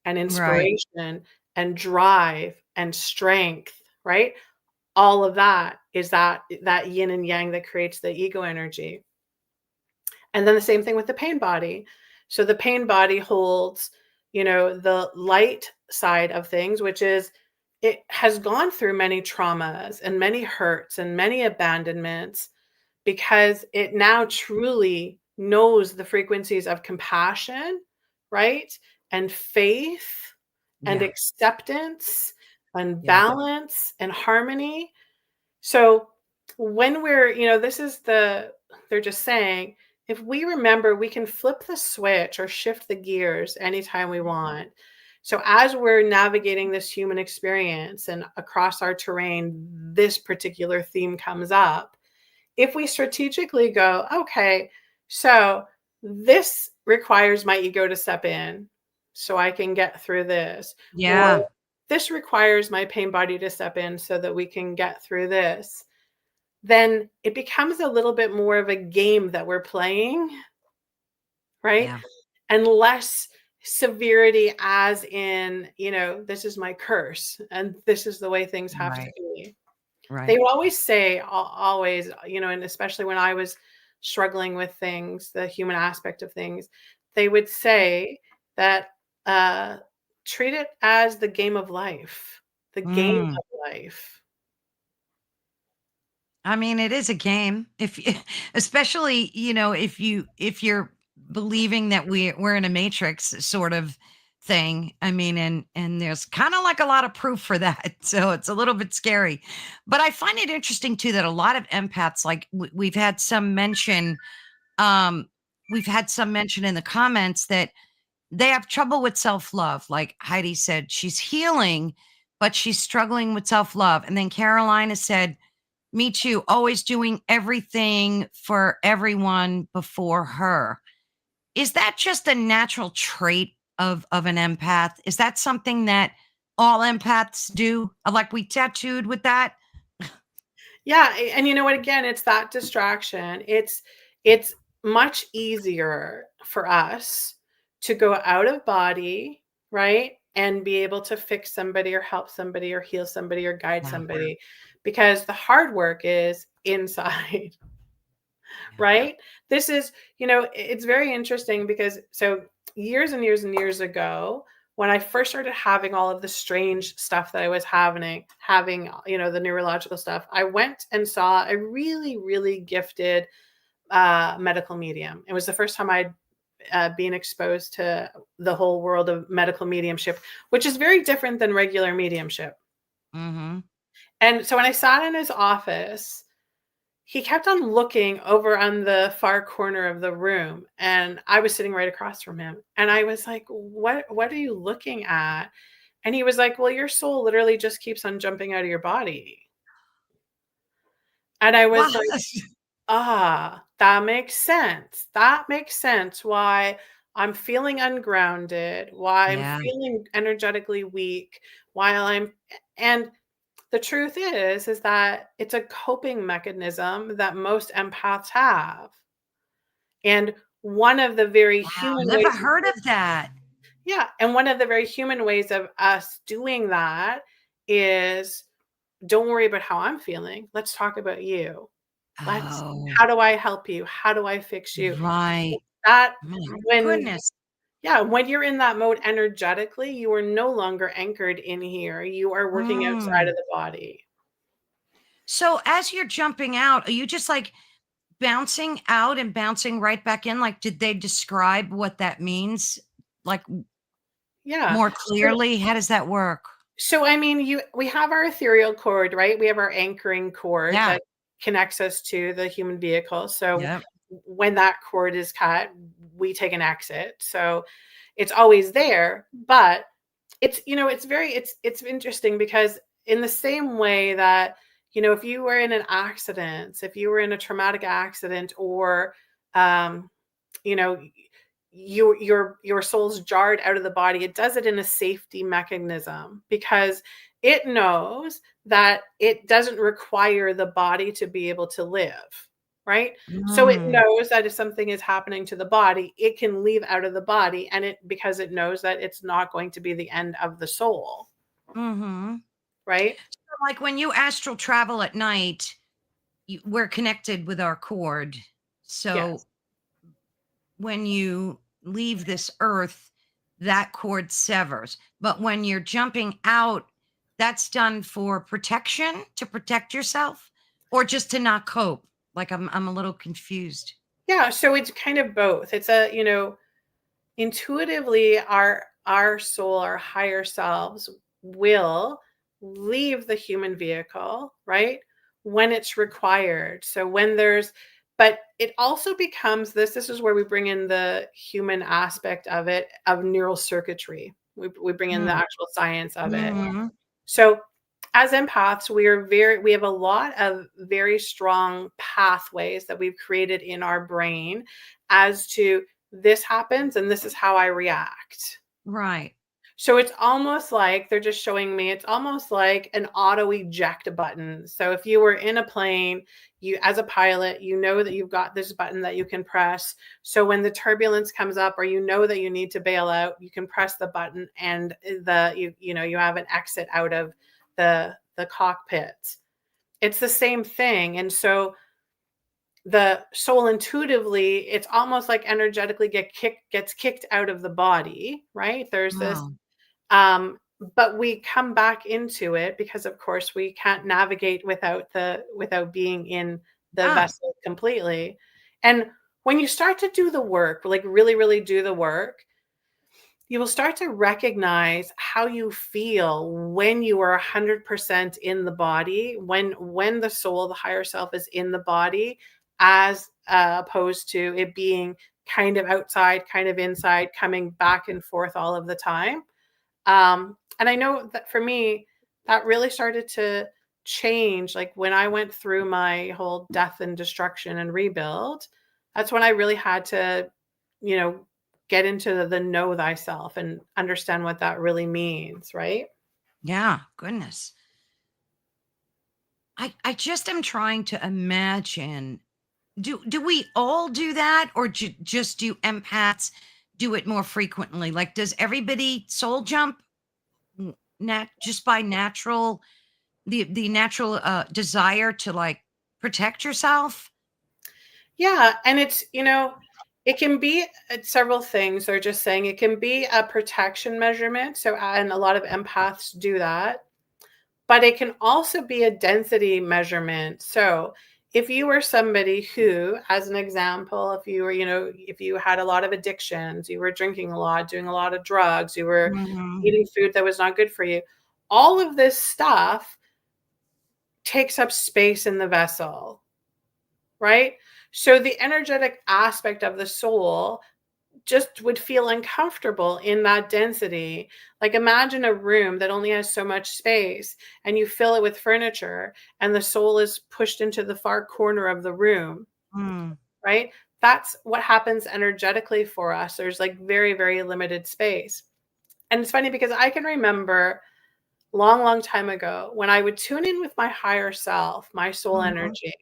and Right. inspiration and drive and strength, right? All of that is that yin and yang that creates the ego energy. And then the same thing with the pain body. So the pain body holds, the light side of things, which is it has gone through many traumas and many hurts and many abandonments because it now truly knows the frequencies of compassion, right? And faith and Yeah, acceptance and yeah, balance and harmony. So when this is they're just saying, if we remember, we can flip the switch or shift the gears anytime we want. So as we're navigating this human experience and across our terrain, this particular theme comes up. If we strategically go, okay, so this requires my ego to step in so I can get through this, or yeah, this requires my pain body to step in so that we can get through this, then it becomes a little bit more of a game that we're playing, right? yeah. And less severity, as in, this is my curse and this is the way things have to Right, be. They right. would always say, always, and especially when I was struggling with things, the human aspect of things, they would say that uh, treat it as the game of life, the game Mm. of life. I mean, it is a game. If you, especially, if you're believing that we're in a matrix sort of thing. I mean, and there's kind of like a lot of proof for that. So it's a little bit scary. But I find it interesting too that a lot of empaths, like we've had some mention, um, we've had some mention in the comments that they have trouble with self-love. Like Heidi said, she's healing, but she's struggling with self-love. And then Carolina said, me too, always doing everything for everyone before her. Is that just a natural trait of an empath? Is that something that all empaths do? Like we tattooed with that? Yeah, and you know what? Again, it's that distraction. It's much easier for us to go out of body, right? And be able to fix somebody or help somebody or heal somebody or guide Yeah. somebody, because the hard work is inside. Yeah. Right? This is, it's very interesting because so years and years and years ago, when I first started having all of the strange stuff that I was having, the neurological stuff, I went and saw a really, really gifted medical medium. It was the first time I'd been exposed to the whole world of medical mediumship, which is very different than regular mediumship. Mhm. And so when I sat in his office, he kept on looking over on the far corner of the room, and I was sitting right across from him, and I was like, "What are you looking at?" And he was like, "Well, your soul literally just keeps on jumping out of your body." And I Wow. was like, "Ah, that makes sense. That makes sense why I'm feeling ungrounded, why I'm Yeah. feeling energetically weak, while I'm." And the truth is that it's a coping mechanism that most empaths have. And one of the very Wow, human never ways, heard of that. yeah, and one of the very human ways of us doing that is, don't worry about how I'm feeling. Let's talk about you. Let's Oh, How do I help you? How do I fix you? right. That My when goodness. Yeah, when you're in that mode energetically, you are no longer anchored in here. You are working outside Mm. of the body. So as you're jumping out, are you just, like, bouncing out and bouncing right back in? Like, did they describe what that means, like, Yeah. more So clearly? How does that work? I mean, we have our ethereal cord, right? We have our anchoring cord Yeah. that connects us to the human vehicle. So Yep. when that cord is cut, we take an exit. So it's always there, but it's interesting because in the same way that, if you were in an accident, if you were in a traumatic accident, or um, you know, your soul's jarred out of the body, it does it in a safety mechanism because it knows that it doesn't require the body to be able to live, right? So it Mm. knows that if something is happening to the body, it can leave out of the body, and it because it knows that it's not going to be the end of the soul, Mhm. right? So, like, when you astral travel at night, we're connected with our cord. So Yes. when you leave this earth, that cord severs. But when you're jumping out, that's done for protection, to protect yourself, or just to not cope. Like, I'm a little confused. Yeah, so it's kind of both. It's a, intuitively our soul, our higher selves will leave the human vehicle, right? When it's required. So when there's but it also becomes this is where we bring in the human aspect of it, of neural circuitry. We bring in the Mm. actual science of it. Mhm. So as empaths, we have a lot of very strong pathways that we've created in our brain as to this happens and this is how I react. Right. So it's almost like they're just showing me, it's almost like an auto eject button. So if you were in a plane, you as a pilot, you know that you've got this button that you can press. So when the turbulence comes up or you know that you need to bail out, you can press the button and you have an exit out of the cockpit. It's the same thing. And so the soul intuitively, it's almost like energetically gets kicked out of the body, right? There's this Wow. um, but we come back into it because of course we can't navigate without being in the Yeah. vessel completely. And when you start to do the work, like really, really do the work, you will start to recognize how you feel when you are 100% in the body, when the soul, the higher self, is in the body, as opposed to it being kind of outside, kind of inside, coming back and forth all of the time. And I know that for me, that really started to change. Like when I went through my whole death and destruction and rebuild, that's when I really had to, you know, get into the know thyself and understand what that really means, right? Yeah. Goodness. I just am trying to imagine. Do we all do that, or just do empaths do it more frequently? Like, does everybody soul jump just by natural, the natural desire to like protect yourself? Yeah, and it's, it can be several things. They're just saying it can be a protection measurement. So, and a lot of empaths do that, but it can also be a density measurement. So, if you were somebody who, as an example, if you were, if you had a lot of addictions, you were drinking a lot, doing a lot of drugs, you were Hmm. eating food that was not good for you, all of this stuff takes up space in the vessel, right? So the energetic aspect of the soul just would feel uncomfortable in that density. Like imagine a room that only has so much space and you fill it with furniture and the soul is pushed into the far corner of the room, Mm. right? That's what happens energetically for us. There's like very, very limited space. And it's funny because I can remember long, long time ago when I would tune in with my higher self, my soul Mhm. energy.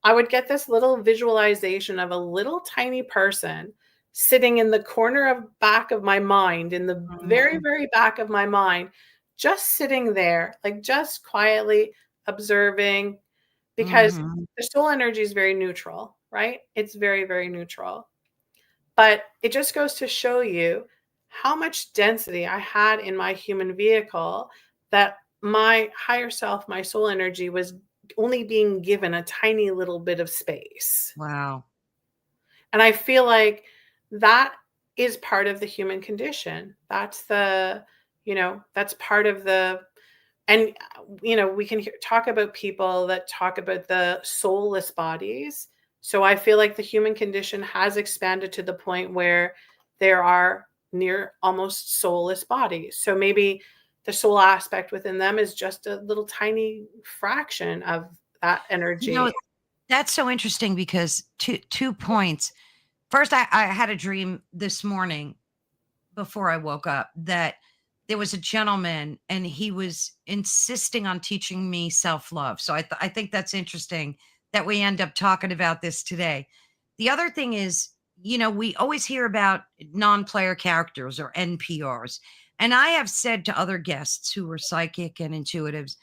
I would get this little visualization of a little tiny person sitting in the corner of back of my mind, in the very, Mhm. very back of my mind, just sitting there, like just quietly observing, because Mhm. the soul energy is very neutral, right? It's very, very neutral. But it just goes to show you how much density I had in my human vehicle, that my higher self, my soul energy was only being given a tiny little bit of space. Wow. And I feel like that is part of the human condition. That's that's part of the, and we can talk about people that talk about the soulless bodies. So I feel like the human condition has expanded to the point where there are near almost soulless bodies. So maybe the soul aspect within them is just a little tiny fraction of that You know, energy. that's so interesting because two points. First, I had a dream this morning before I woke up that there was a gentleman and he was insisting on teaching me self-love. So I think that's interesting that we end up talking about this today. The other thing is, we always hear about non-player characters or NPRs. And I have said to other guests who are psychic and intuitives,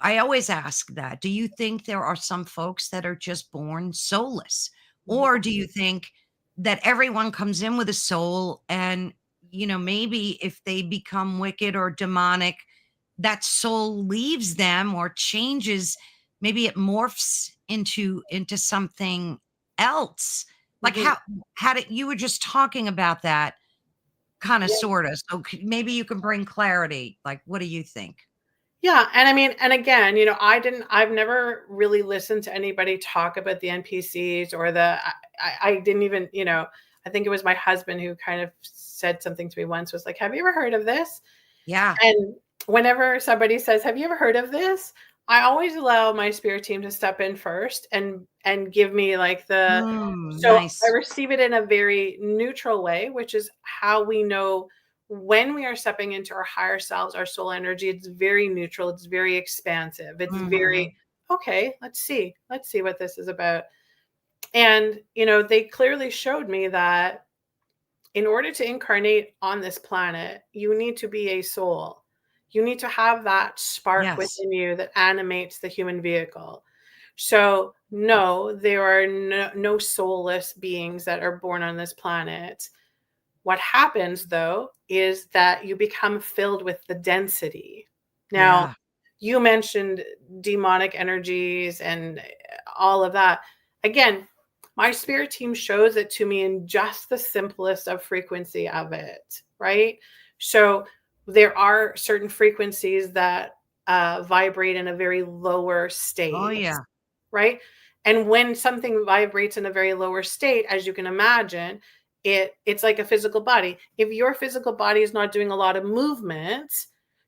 I always ask that. Do you think there are some folks that are just born soulless? Mhm. Or do you think that everyone comes in with a soul and maybe if they become wicked or demonic, that soul leaves them or changes, maybe it morphs into something else. Like Mhm. how did you were just talking about that kind of Yeah. sort of. So maybe you can bring clarity. Like, what do you think? Yeah, and I mean, and again, I've never really listened to anybody talk about the NPCs or I didn't even, I think it was my husband who kind of said something to me once, was like, "Have you ever heard of this?" Yeah. And whenever somebody says, "Have you ever heard of this?" I always allow my spirit team to step in first and give me like so I Nice. receive it in a very neutral way, which is how we know when we are stepping into our higher selves, our soul energy. It's very neutral, it's very expansive. It's Hmm. very okay, let's see. Let's see what this is about. And they clearly showed me that in order to incarnate on this planet, you need to be a soul. You need to have that spark Yes. within you that animates the human vehicle. So, no, there are no soulless beings that are born on this planet. What happens, though, is that you become filled with the density. Now, Yeah. you mentioned demonic energies and all of that. Again, my spirit team shows it to me in just the simplest of frequency of it, right? So there are certain frequencies that vibrate in a very lower Oh state, yeah. right? And when something vibrates in a very lower state, as you can imagine, it's like a physical body. If your physical body is not doing a lot of movement,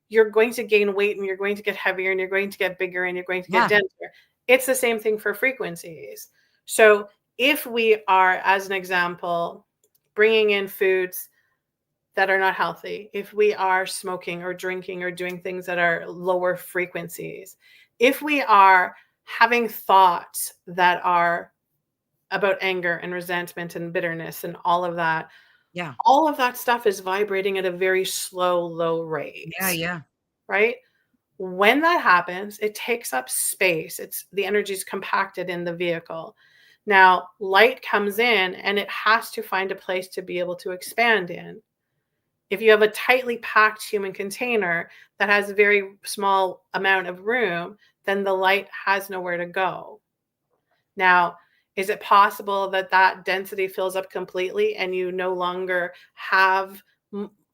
you're going to gain weight and you're going to get heavier and you're going to get bigger and you're going to get Yeah. denser. It's the same thing for frequencies. So if we are, as an example, bringing in foods that are not healthy, if we are smoking or drinking or doing things that are lower frequencies, if we are having thoughts that are about anger and resentment and bitterness and all of that, Yeah. All of that stuff is vibrating at a very slow, low Yeah. rate, Yeah. right? When that happens, it takes up space. It's the energy is compacted in the vehicle. Now, light comes in and it has to find a place to be able to expand in. If you have a tightly packed human container that has a very small amount of room, then the light has nowhere to go. Now, is it possible that that density fills up completely and you no longer have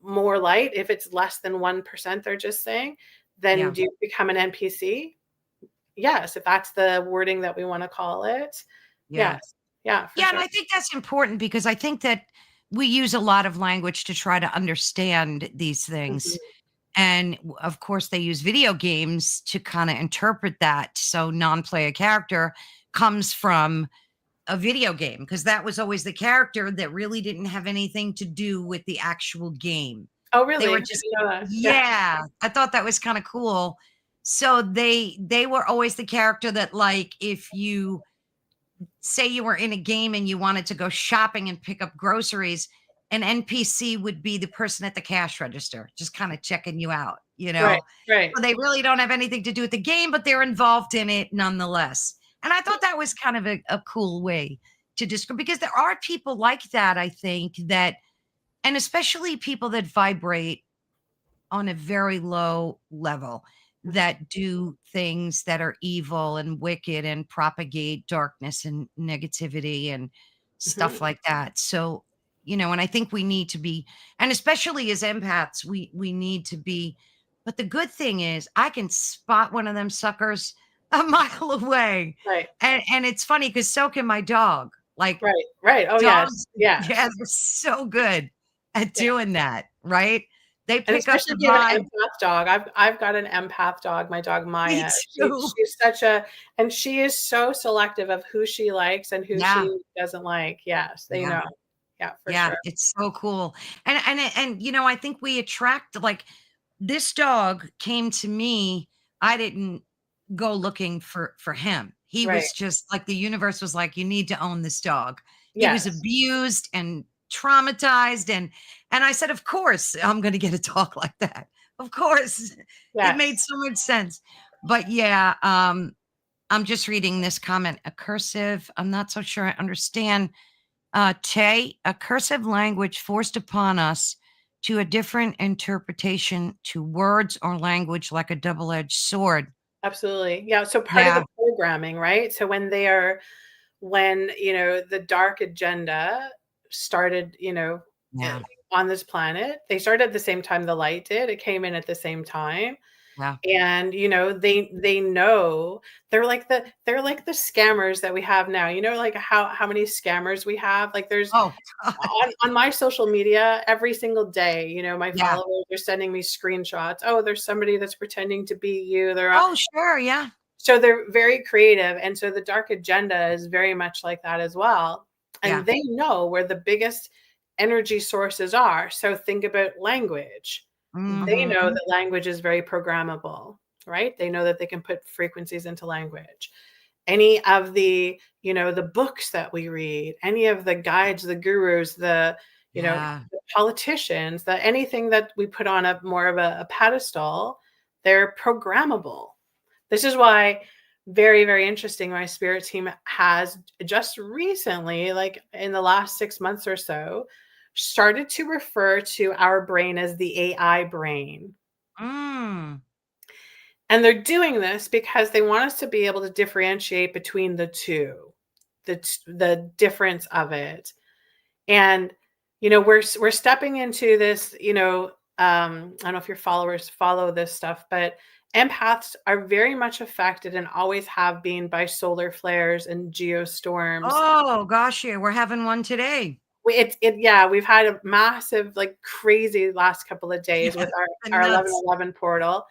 more light? If it's less than 1%, they're just saying, then Yeah. do you become an NPC? Yes, if that's the wording that we want to call it. Yeah. Yes. Yeah, for Yeah, and sure. I think that's important because I think that we use a lot of language to try to understand these things. Mhm. And of course, they use video games to kind of interpret that. So, non play a character comes from a video game because that was always the character that really didn't have anything to do with the actual game. Oh, They really? I were didn't just, know that. Yeah. yeah, I thought that was kind of cool. So they were always the character that, like, if you say you were in a game and you wanted to go shopping and pick up groceries, an NPC would be the person at the cash register, just kind of checking you out, you Right, know? right. So they really don't have anything to do with the game, but they're involved in it nonetheless. And I thought that was kind of a cool way to describe, because there are people like that, I think, that, and especially people that vibrate on a very low level, that do things that are evil and wicked and propagate darkness and negativity and stuff Mhm. like that. So, and I think we need to be, and especially as empaths, we need to be. But the good thing is I can spot one of them suckers a mile away. Right, And it's funny because so can my dog. Like, right, right. Oh, yes, dogs, yeah, yes. they're so good at Yeah. doing that, right? They And pick up especially the if you have an vibe. empath dog. I've got an empath dog, my dog Me Maya. too. She's such a and she is so selective of who she likes and who Yeah, she doesn't like. Yes, they yeah, know. Yeah, for yeah, sure. it's so cool. And I think we attract, like, this dog came to me. I didn't go looking for him. He Right. was just like, the universe was like, "You need to own this dog." He was Yes. abused and traumatized, and I said, "Of course, I'm gonna get a dog like that. Of course." It made Yes. so much sense. But yeah, I'm just reading this comment. A cursive, I'm not so sure I understand. Tay, a cursive language forced upon us to a different interpretation to words or language, like a double-edged sword. Absolutely. Yeah, so part of the Yeah, programming, right? So when, the dark agenda started, eh, yeah, on this planet, they started at the same time the light did. It came in at the same time. yeah. And, they know they're like the scammers that we have now. Like how many scammers we have? Like there's Oh, God. on my social media every single day, my Yeah. followers are sending me screenshots. Oh, there's somebody that's pretending to be you. Oh, sure, yeah, So they're very creative, and so the dark agenda is very much like that as well, and yeah. they know where the biggest energy sources are. So think about language. They know Mhm. that language is very programmable, right? They know that they can put frequencies into language. Any of the books that we read, any of the guides, the gurus, Yeah. the politicians, that anything that we put on a more of a pedestal, they're programmable. This is why very, very interesting, my spirit team has just recently, like in the last 6 months or so, started to refer to our brain as the AI brain. Mm. And they're doing this because they want us to be able to differentiate between the 2, the difference of it. And, we're stepping into this, I don't know if your followers follow this stuff, but empaths are very much affected and always have been by solar flares and geostorms. Oh, gosh, yeah, we're having one today. Yeah, we've had a massive, like, crazy last couple of days Yeah, with the our nuts. 1111 portal.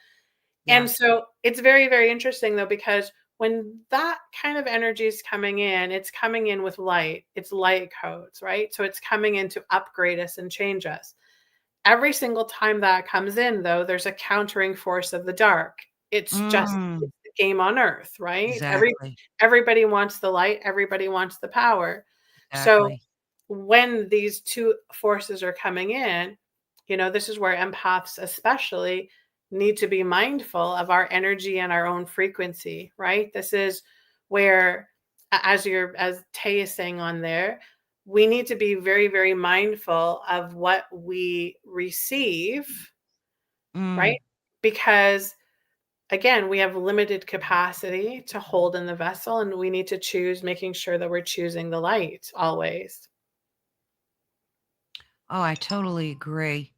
Yeah. And so it's very, very interesting though, because when that kind of energy is coming in, it's coming in with light. It's light codes, right? So it's coming in to upgrade us and change us. Every single time that comes in, though, there's a countering force of the dark. Mm. It's the game on earth, right? Exactly, Everybody wants the light, everybody wants the power. So exactly. when these two forces are coming in, this is where empaths especially need to be mindful of our energy and our own frequency, right? This is where, as Tay is saying on there, we need to be very, very mindful of what we receive, Mm. right? Because again, we have limited capacity to hold in the vessel, and we need to choose, making sure that we're choosing the light always. Oh, I totally agree.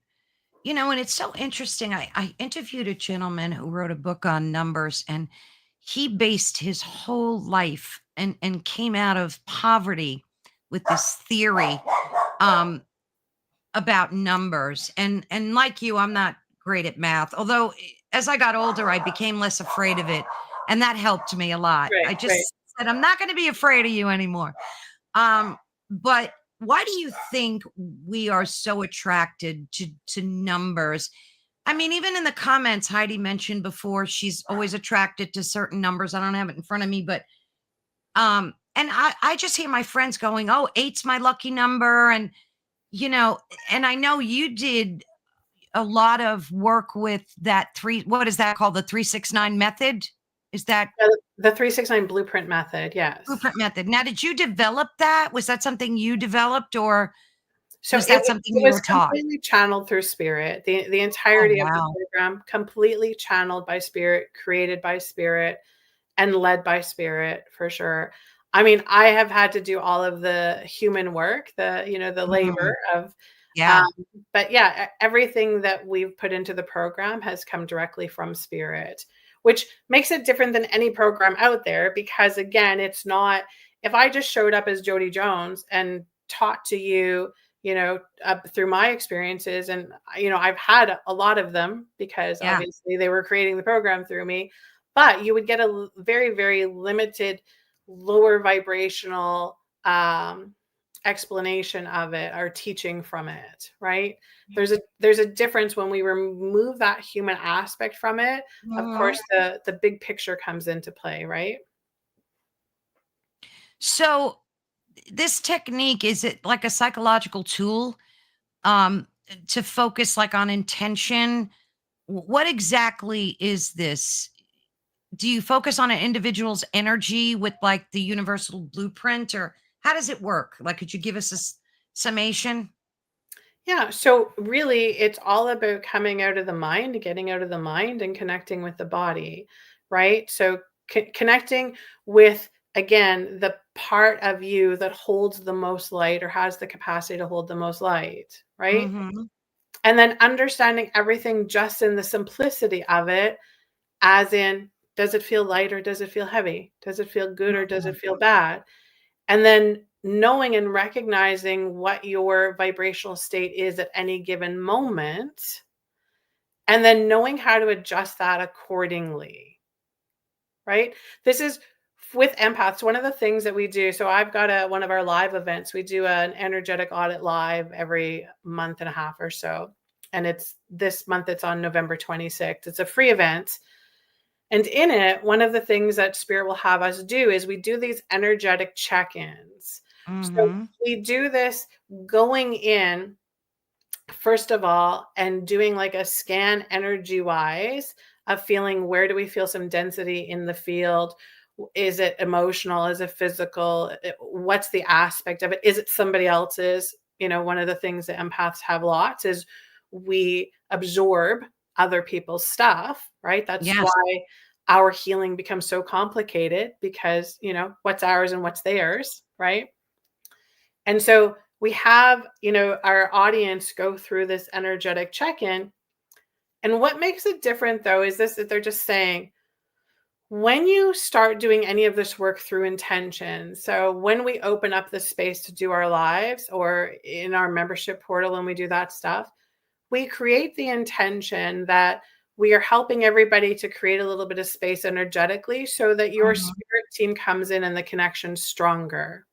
And it's so interesting. I interviewed a gentleman who wrote a book on numbers, and he based his whole life and came out of poverty with this theory um, about numbers. And like you, I'm not great at math. Although as I got older, I became less afraid of it, and that helped me a lot. Right, I right. just said, I'm not going to be afraid of you anymore. Um, but why do you think we are so attracted to numbers? I mean, even in the comments, Heidi mentioned before she's always attracted to certain numbers. I don't have it in front of me, but and I just hear my friends going, "Oh, eight's my lucky number," and you know, and I know you did a lot of work with that three. What is that called? The 369 method? Is that The 369 blueprint method, yes. blueprint method? Now, did you develop that? Was that something you developed, or So was that something it you was were taught? completely channeled through spirit. The Oh, entirety of the wow. program completely channeled by spirit, created by spirit, and led by spirit for sure. I mean, I have had to do all of the human work, the Mm, labor of, um, yeah, but yeah, everything that we've put into the program has come directly from spirit, which makes it different than any program out there because again, it's not, if I just showed up as Jodi Jones and taught to you, through my experiences, and I've had a lot of them because yeah. obviously they were creating the program through me, but you would get a very, very limited, lower vibrational explanation of it or teaching from it, right? There's a difference when we remove that human aspect from it. Of Mhm. course, the big picture comes into play, right? So this technique, is it like a psychological tool um to focus like on intention? What exactly is this? Do you focus on an individual's energy with like the universal blueprint, or how does it work? Like, could you give us a summation? Yeah, so really it's all about coming out of the mind, getting out of the mind and connecting with the body, right? So connecting with, again, the part of you that holds the most light or has the capacity to hold the most light, right? Mhm. And then understanding everything just in the simplicity of it, as in, does it feel light or does it feel heavy? Does it feel good or does it feel bad? And then knowing and recognizing what your vibrational state is at any given moment, and then knowing how to adjust that accordingly, right? This is with empaths, one of the things that we do. So I've got one of our live events. We do an energetic audit live every month and a half or so. And it's this month, it's on November 26th. It's a free event. And in it, one of the things that Spirit will have us do is we do these energetic check ins. So Mhm. we do this going in, first of all, and doing like a scan energy wise of feeling, where do we feel some density in the field? Is it emotional? Is it physical? What's the aspect of it? Is it somebody else's? One of the things that empaths have lots is we absorb other people's stuff, right? That's Yes. why our healing becomes so complicated because, what's ours and what's theirs, right? And so we have, our audience go through this energetic check-in. And what makes it different though is this, that they're just saying, when you start doing any of this work through intention, so when we open up the space to do our lives or in our membership portal when we do that stuff, we create the intention that we are helping everybody to create a little bit of space energetically so that your Mhm. spirit team comes in and the connection's stronger.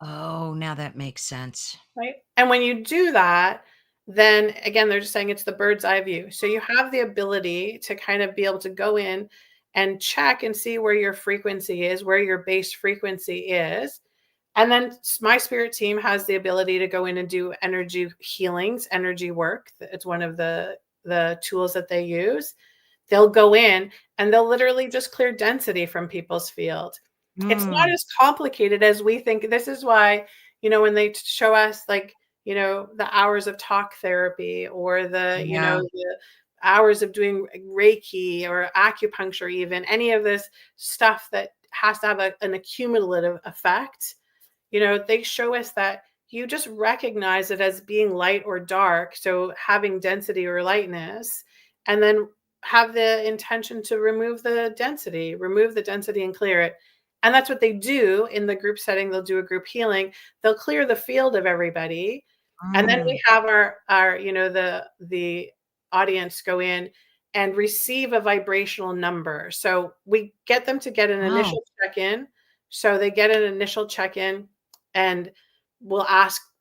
Oh, now that makes sense. Right. And when you do that, then again, they're just saying it's the bird's eye view. So you have the ability to kind of be able to go in and check and see where your frequency is, where your base frequency is. And then my spirit team has the ability to go in and do energy healings, energy work. It's one of the tools that they use. They'll go in and they'll literally just clear density from people's field. It's not Mm, as complicated as we think. This is why, when they show us like, the hours of talk therapy, or yeah. the hours of doing Reiki or acupuncture, even any of this stuff that has to have an accumulative effect, they show us that you just recognize it as being light or dark, so having density or lightness, and then have the intention to remove the density and clear it. And that's what they do in the group setting. They'll do a group healing. They'll clear the field of everybody. And then we Mm. have our the audience go in and receive a vibrational number. So we get them to get an Oh, initial check-in. So they get an initial check-in, and we'll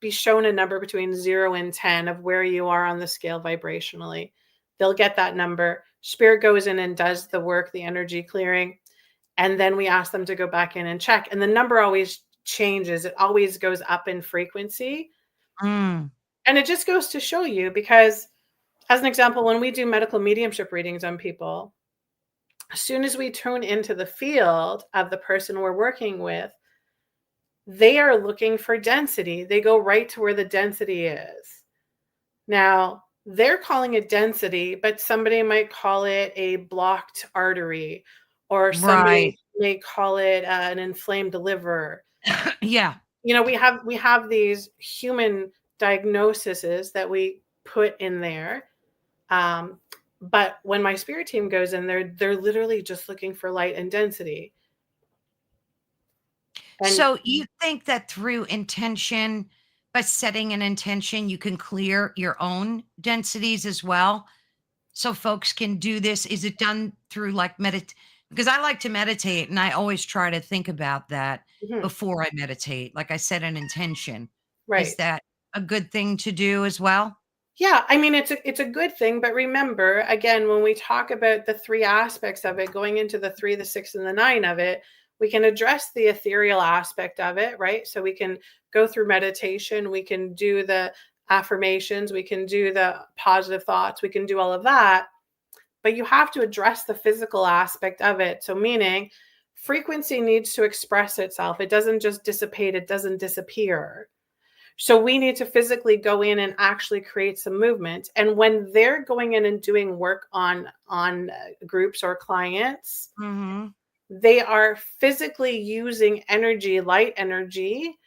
be shown a number between 0 and 10 of where you are on the scale vibrationally. They'll get that number. Spirit goes in and does the work, the energy clearing, and then we ask them to go back in and check. And the number always changes. It always goes up in frequency. mm, And it just goes to show you, because as an example, when we do medical mediumship readings on people, as soon as we tune into the field of the person we're working with, they are looking for density. They go right to where the density is. Now, they're calling it density, but somebody might call it a blocked artery, or somebody right. may call it an inflamed liver. Yeah. We have these human diagnoses that we put in there. Um, but when my spirit team goes in, they're literally just looking for light and density. And So you think that through intention, by setting an intention, you can clear your own densities as well? So folks can do this. Is it done through like because I like to meditate and I always try to think about that mhm, before I meditate. Like I set an intention. Is right. that a good thing to do as well? Yeah, I mean, it's a good thing, but remember, again, when we talk about the three aspects of it, going into the 3, the 6, and the 9 of it, we can address the ethereal aspect of it, right? So we can go through meditation, we can do the affirmations, we can do the positive thoughts, we can do all of that, but you have to address the physical aspect of it. So meaning frequency needs to express itself. It doesn't just dissipate, it doesn't disappear. So we need to physically go in and actually create some movement. And when they're going in and doing work on groups or clients, Mhm. they are physically using energy, light energy,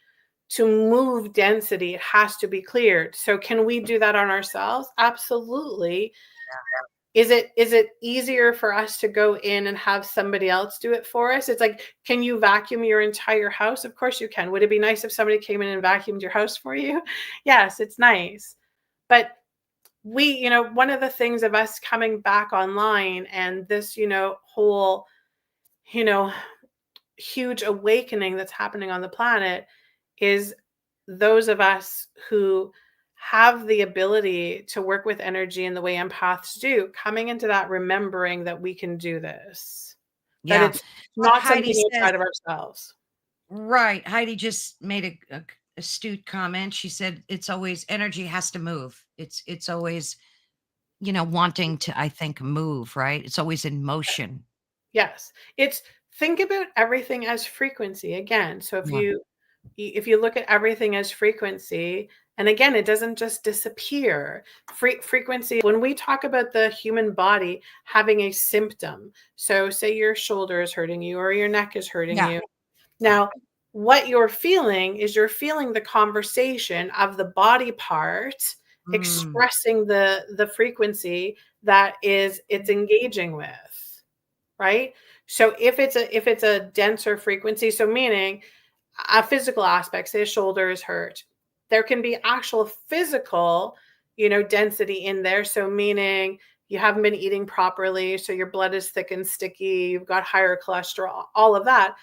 to move density. It has to be cleared. So can we do that on ourselves? Absolutely. Is it easier for us to go in and have somebody else do it for us? It's like, can you vacuum your entire house? Of course you can. Would it be nice if somebody came in and vacuumed your house for you? Yes, it's nice. But one of the things of us coming back online and this, whole, you know, huge awakening that's happening on the planet is those of us who have the ability to work with energy in the way empaths do, coming into that, remembering that we can do this, that Yeah. it's But not Heidi something says outside of ourselves. right. Heidi just made a astute comment. She said it's always energy has to move. It's always, wanting to, I think, move, right? It's always in motion. Yes. It's think about everything as frequency again. So if Yeah. you look at everything as frequency, and again, it doesn't just disappear. Frequency, when we talk about the human body having a symptom, so say your shoulder is hurting you or your neck is hurting Yeah. you. Now, what you're feeling is you're feeling the conversation of the body part Mm. expressing the frequency that is it's engaging with, right? So if it's a denser frequency, so meaning a physical aspect, say a shoulder is hurt, there can be actual physical, density in there. So meaning you haven't been eating properly, so your blood is thick and sticky, you've got higher cholesterol, all of that.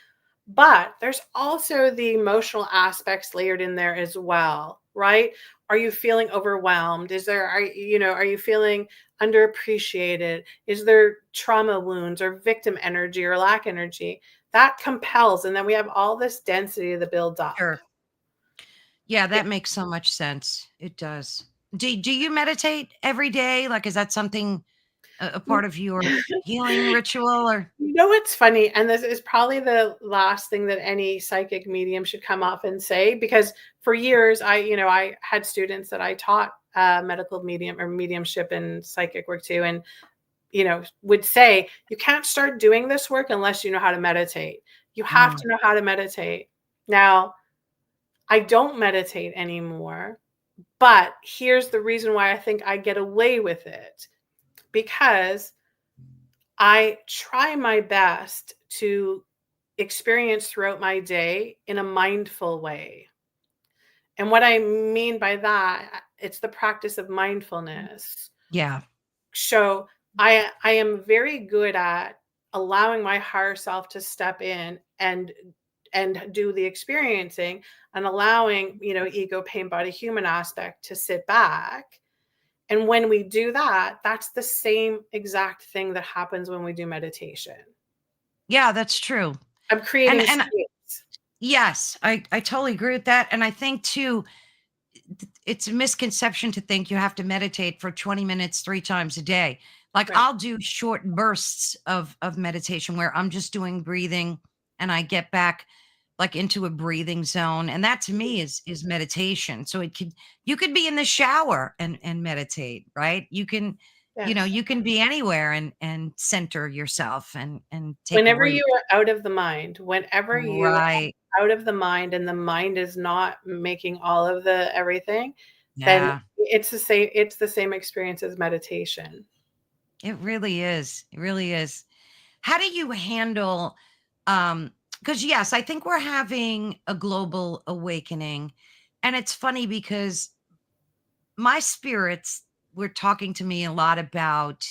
But there's also the emotional aspects layered in there as well, right? Are you feeling overwhelmed? Are you feeling underappreciated? Is there trauma wounds or victim energy or lack energy? that compels, and then we have all this density that builds up. Sure. Yeah, Yeah. that makes so much sense. It does. Do you meditate every day? Like, is that something a part of your healing ritual or You know what's funny? And this is probably the last thing that any psychic medium should come up and say, because for years I had students that I taught medical medium or mediumship and psychic work too, and would say you can't start doing this work unless you know how to meditate. You have Mm, to know how to meditate. Now, I don't meditate anymore, but here's the reason why I think I get away with it, because I try my best to experience throughout my day in a mindful way. And what I mean by that, it's the practice of mindfulness. yeah. So I am very good at allowing my higher self to step in and do the experiencing, and allowing, ego, pain, body, human aspect to sit back. And when we do that, that's the same exact thing that happens when we do meditation. Yeah, that's true. I'm And creating and space. yes, I totally agree with that. And I think too, it's a misconception to think you have to meditate for 20 minutes 3 times a day. Like Right. I'll do short bursts of meditation where I'm just doing breathing and I get back like into a breathing zone. And that to me is meditation. So you could be in the shower and meditate, right? Yes. You can be anywhere and center yourself and take a Whenever root. you are out of the mind, whenever you Right. are out of the mind and the mind is not making all of the everything, then Yeah. it's the same experience as meditation. It really is. It really is. How do you handle because yes, I think we're having a global awakening. And it's funny because my spirits were talking to me a lot about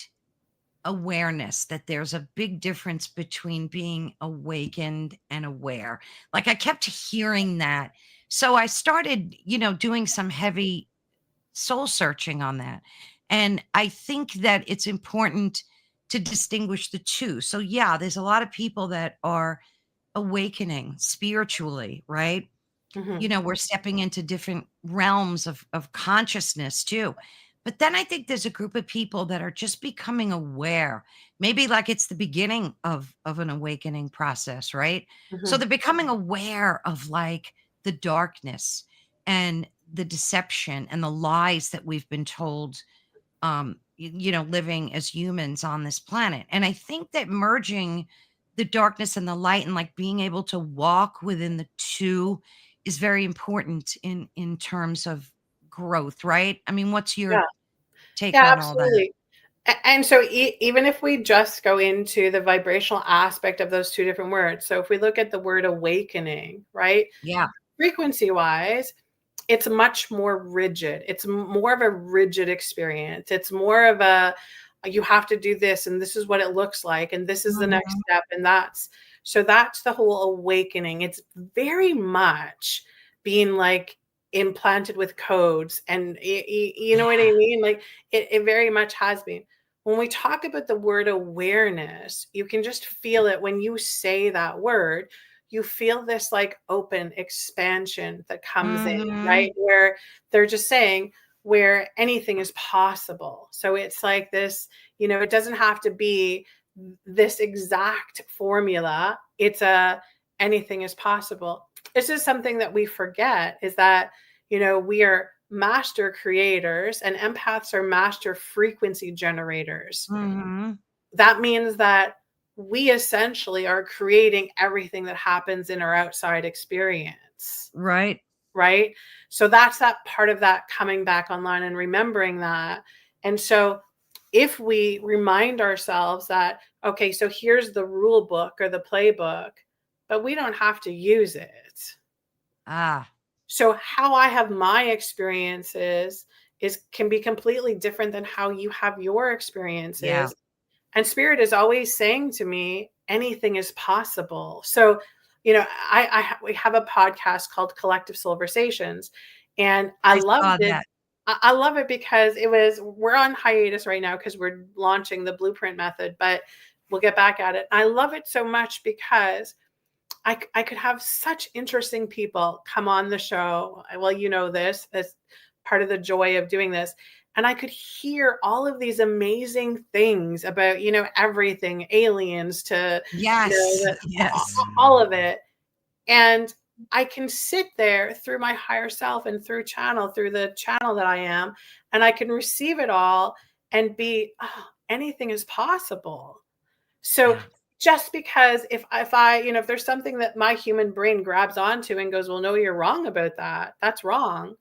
awareness, that there's a big difference between being awakened and aware. Like I kept hearing that. So I started, doing some heavy soul searching on that. And I think that it's important to distinguish the two. So, yeah, there's a lot of people that are awakening spiritually, right? Mhm. We're stepping into different realms of consciousness too. But then I think there's a group of people that are just becoming aware. Maybe like it's the beginning of an awakening process, right? So Mhm. they're becoming aware of like the darkness and the deception and the lies that we've been told living as humans on this planet. And I think that merging the darkness and the light and like being able to walk within the two is very important in terms of growth, right? I mean, what's Yeah. your take Yeah, on all that? absolutely. And so even if we just go into the vibrational aspect of those two different words, so if we look at the word awakening, right? Yeah. Frequency wise, it's much more rigid. It's more of a rigid experience. It's more of a, you have to do this and this is what it looks like and this is the next Mhm. step, and that's the whole awakening. It's very much being like implanted with codes, and you know what I Yeah. mean? Like it very much has been. When we talk about the word awareness, you can just feel it when you say that word. You feel this like open expansion that comes in, Mhm. right? Where they're just saying where anything is possible. So it's like this, it doesn't have to be this exact formula. It's a anything is possible. This is something that we forget, is that, we are master creators and empaths are master frequency generators. Mhm. That means that we essentially are creating everything that happens in our outside experience, Right. right? So that's that part of that coming back online and remembering that. And so if we remind ourselves that, okay, so here's the rule book or the playbook, but we don't have to use it. Ah, So how I have my experiences is can be completely different than how you have your yeah. experiences. And spirit is always saying to me, anything is possible. So, we have a podcast called Collective Silversations, and I I loved saw it. that. I love it because we're on hiatus right now because we're launching the blueprint method, but we'll get back at it. I love it so much because I could have such interesting people come on the show. Well, you know this as part of the joy of doing this. And I could hear all of these amazing things about, everything, aliens to, Yes. the, Yes. all of it. And I can sit there through my higher self and through the channel that I am, and I can receive it all and be, oh, anything is possible. So Yeah. just because if there's something that my human brain grabs onto and goes, well, no, you're wrong about that. That's wrong.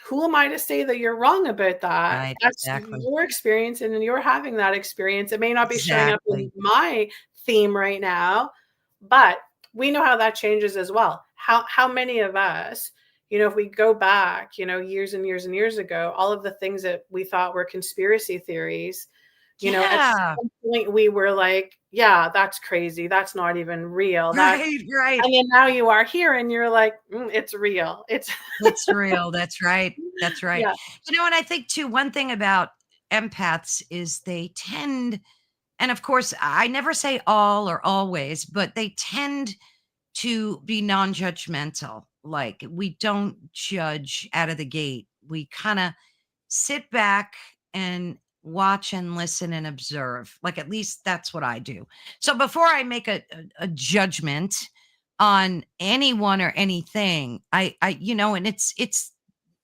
Who am I to say that you're wrong about that? Right. That's Exactly. your experience and you're having that experience. It may not be showing up in Exactly. my theme right now, but we know how that changes as well. How many of us, if we go back, years and years and years ago, all of the things that we thought were conspiracy theories, at Yeah. some point we were like, yeah, that's crazy. That's not even real. Right. Right. And then now you are here and you're like, it's real. It's It's real. That's right. That's right. yeah. And I think too, one thing about empaths is they tend, and of course, I never say all or always, but they tend to be non-judgmental. Like we don't judge out of the gate. We kind of sit back and watch and listen and observe. Like at least that's what I do. So before I make a judgment on anyone or anything, and it's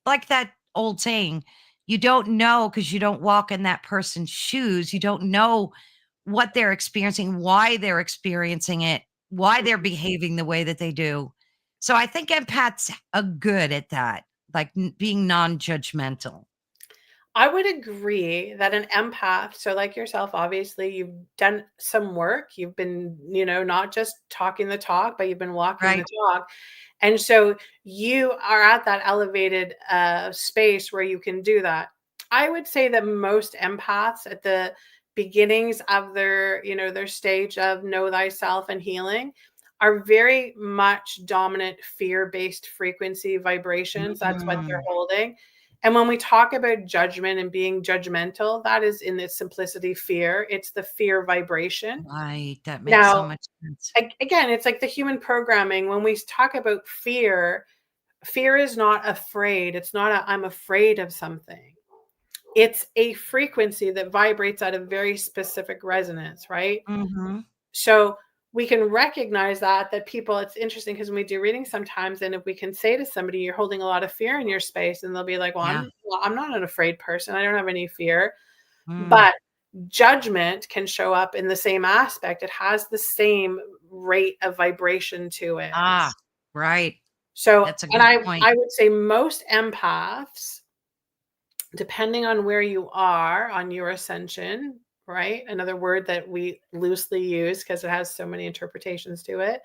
like that old saying, you don't know because you don't walk in that person's shoes. You don't know what they're experiencing, why they're experiencing it, why they're behaving the way that they do. So I think empaths are good at that, like being non-judgmental. I would agree that an empath, so like yourself, obviously, you've done some work. You've been, not just talking the talk, but you've been walking the Right. talk. And so you are at that elevated space where you can do that. I would say that most empaths at the beginnings of their stage of know thyself and healing are very much dominant fear-based frequency vibrations. That's what they're Mm, holding. And when we talk about judgment and being judgmental, that is in its simplicity fear. It's the fear vibration. right. That makes so Now, much sense. again, it's like the human programming. When we talk about fear, fear is not afraid. It's not I'm afraid of something. It's a frequency that vibrates at a very specific resonance, right? Hmm. So we can recognize that people, it's interesting because when we do readings sometimes, and if we can say to somebody, you're holding a lot of fear in your space, and they'll be like, Yeah. I'm not an afraid person. I don't have any fear. Mm. But judgment can show up in the same aspect. It has the same rate of vibration to it. Ah, right. So, That's a and good I, point. I would say most empaths, depending on where you are on your ascension, right? Another word that we loosely use because it has so many interpretations to it,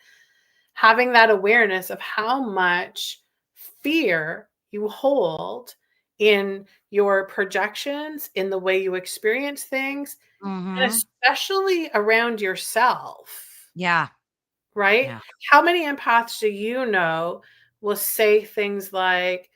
having that awareness of how much fear you hold in your projections, in the way you experience things, and Hmm. especially around yourself, Yeah. right? Yeah. How many empaths do you know will say things like,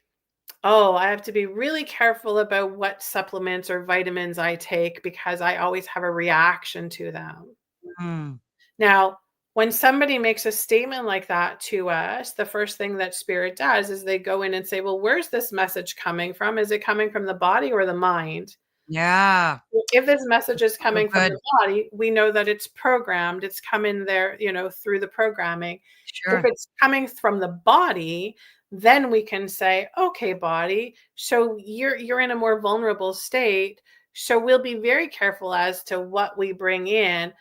oh, I have to be really careful about what supplements or vitamins I take because I always have a reaction to them. Mm. Now, when somebody makes a statement like that to us, the first thing that spirit does is they go in and say, well, where's this message coming from? Is it coming from the body or the mind? Yeah. If this message is So coming from good. the body, we know that it's programmed. It's coming there, through the programming. If Sure. it's coming from the body, then we can say, okay, body, so you're in a more vulnerable state. So we'll be very careful as to what we bring in.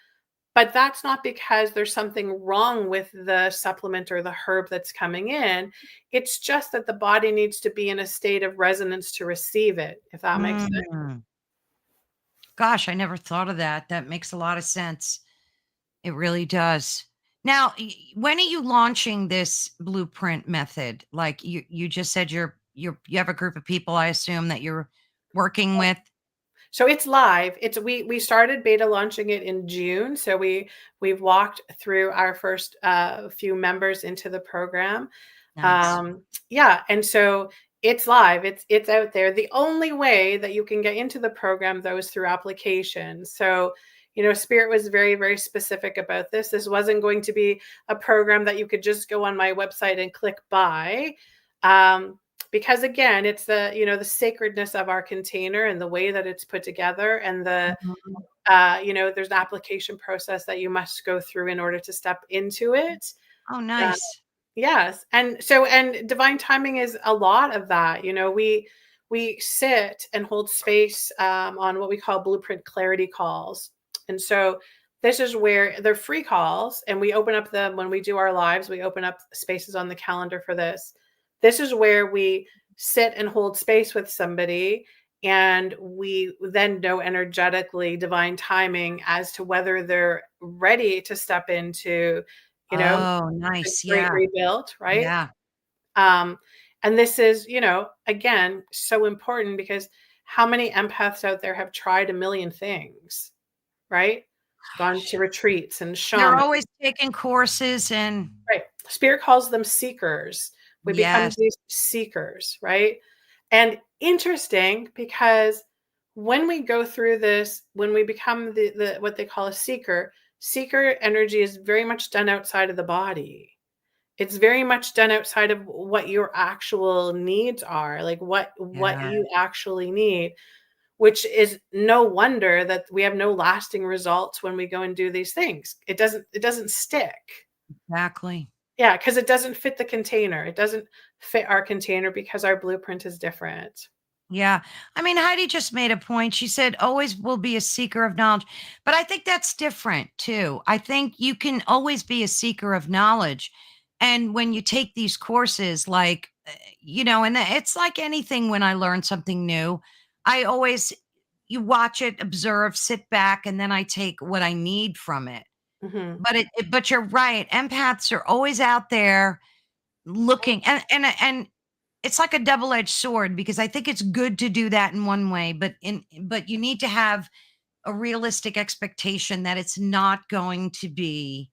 But that's not because there's something wrong with the supplement or the herb that's coming in. It's just that the body needs to be in a state of resonance to receive it, if that makes sense. Mm. Gosh, I never thought of that. That makes a lot of sense. It really does. Now, when are you launching this blueprint method? Like you just said you have a group of people, I assume, that you're working with. So it's live. We started beta launching it in June. So we've walked through our first few members into the program. Nice. Yeah, and so it's live. It's out there. The only way that you can get into the program though is through application. So, Spirit was very, very specific about this. This wasn't going to be a program that you could just go on my website and click buy. Because again, it's the sacredness of our container and the way that it's put together, and Mhm. there's an application process that you must go through in order to step into it. Oh, Uh, nice. yes, and divine timing is a lot of that. We sit and hold space on what we call blueprint clarity calls, and so this is where they're free calls, and we open up them when we do our lives. We open up spaces on the calendar for this. This is where we sit and hold space with somebody, and we then know energetically divine timing as to whether they're ready to step into, you know, Oh, the nice. great Yeah. rebuild, right? Yeah. Um, and this is, again, so important because how many empaths out there have tried a million things, right? Gone to Gosh. retreats and They're shaman. always taking courses and Right. Spirit calls them seekers. We become yes. these seekers, right? And interesting because when we go through this, when we become the what they call a seeker, seeker energy is very much done outside of the body. It's very much done outside of what your actual needs are, like what Yeah. you actually need, which is no wonder that we have no lasting results when we go and do these things. It doesn't stick. Exactly. Yeah, because it doesn't fit the container. It doesn't fit our container because our blueprint is different. Yeah. I mean, Heidi just made a point. She said, always will be a seeker of knowledge. But I think that's different too. I think you can always be a seeker of knowledge. And when you take these courses, like, and it's like anything when I learn something new, I always, you watch it, observe, sit back, and then I take what I need from it. Mhm, But you're right. Empaths are always out there looking, and it's like a double-edged sword because I think it's good to do that in one way, but you need to have a realistic expectation that it's not going to be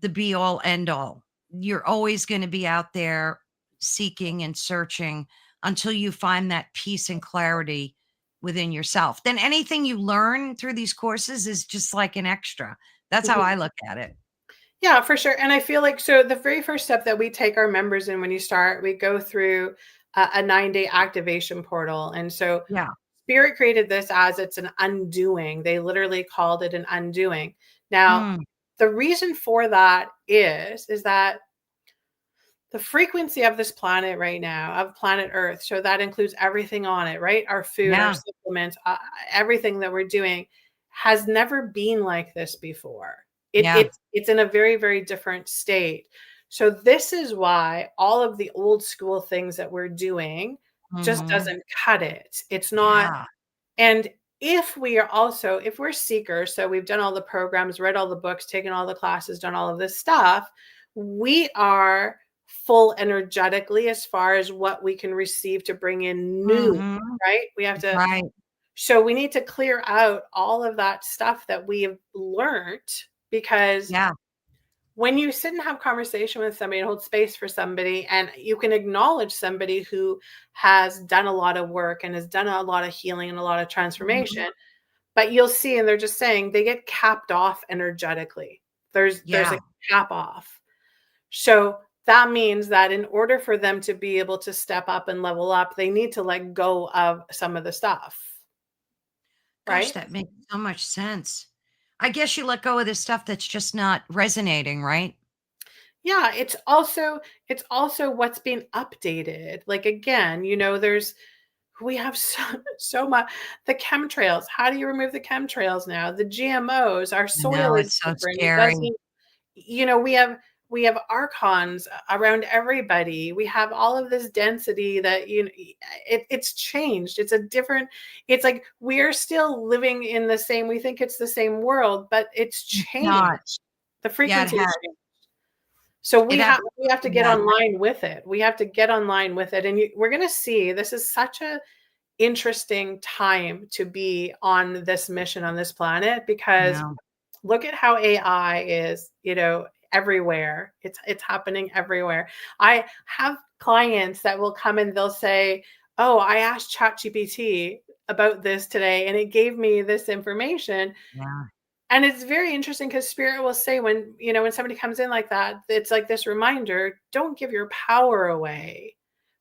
the be all end all. You're always going to be out there seeking and searching until you find that peace and clarity within yourself. Then anything you learn through these courses is just like an extra. That's how mhm. I look at it. Yeah, for sure, and I feel like so the very first step that we take our members in when you start, we go through a 9-day activation portal, and so Yeah. Spirit created this as it's an undoing. They literally called it an undoing. Now, Mm, the reason for that is that the frequency of this planet right now, of planet Earth, so that includes everything on it, right? Our food, our yeah. supplements, everything that we're doing has never been like this before. Yeah. It's in a very, very different state. So this is why all of the old school things that we're doing just Mhm. doesn't cut it. It's not. Yeah. And if we're seekers, so we've done all the programs, read all the books, taken all the classes, done all of this stuff, we are full energetically as far as what we can receive to bring in new, Mhm. right? Right. So we need to clear out all of that stuff that we have learned, because Yeah. when you sit and have conversation with somebody and hold space for somebody, and you can acknowledge somebody who has done a lot of work and has done a lot of healing and a lot of Mhm. transformation, but you'll see, and they're just saying they get capped off energetically. There's a Yeah. cap off. So that means that in order for them to be able to step up and level up, they need to let go of some of the stuff, Gosh, right? that makes so much sense. I guess you let go of the stuff that's just not resonating, right? Yeah, it's also what's being updated. Like again, there's we have so much. The chemtrails. How do you remove the chemtrails now? The GMOs. Our I soil know, is it's so different. It scary. doesn't. We have archons around everybody. We have all of this density that it's changed. It's a different. It's like we're still living in the same. We think it's the same world, but it's It's not. changed. The Yeah, it frequency has. has changed. So It we have to absolutely get has. online with it. We have to get online with it, and we're going to see. This is such a interesting time to be on this mission on this planet, because No. look at how AI is, everywhere. It's happening everywhere. I have clients that will come and they'll say, "Oh, I asked ChatGPT about this today and it gave me this information." Yeah. And it's very interesting because spirit will say when, when somebody comes in like that, it's like this reminder, don't give your power away.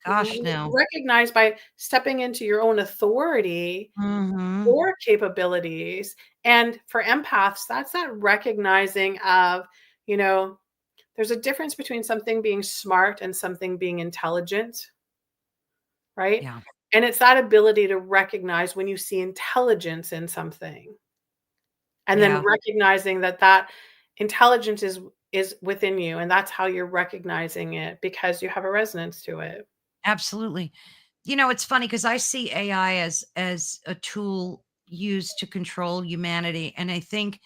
Gosh, no. Recognize by stepping into your own authority Mhm. or capabilities. And for empaths, that's that recognizing of, you know, there's a difference between something being smart and something being intelligent, right? Yeah. And it's that ability to recognize when you see intelligence in something, and then Yeah. recognizing that that intelligence is within you, and that's how you're recognizing it because you have a resonance to it. Absolutely. It's funny because I see AI as a tool used to control humanity, and I think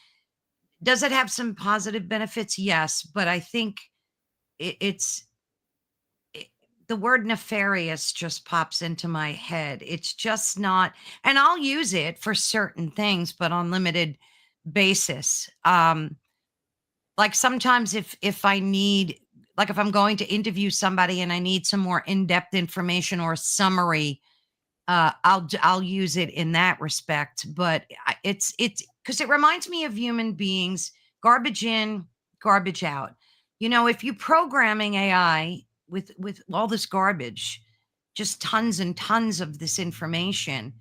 does it have some positive benefits? Yes, but I think it's it, the word nefarious just pops into my head. It's just not, and I'll use it for certain things, but on limited basis. Like sometimes if I need, like if I'm going to interview somebody and I need some more in-depth information or a summary, I'll use it in that respect. But it's because it reminds me of human beings, garbage in, garbage out. If you programming AI with all this garbage, just tons and tons of this information,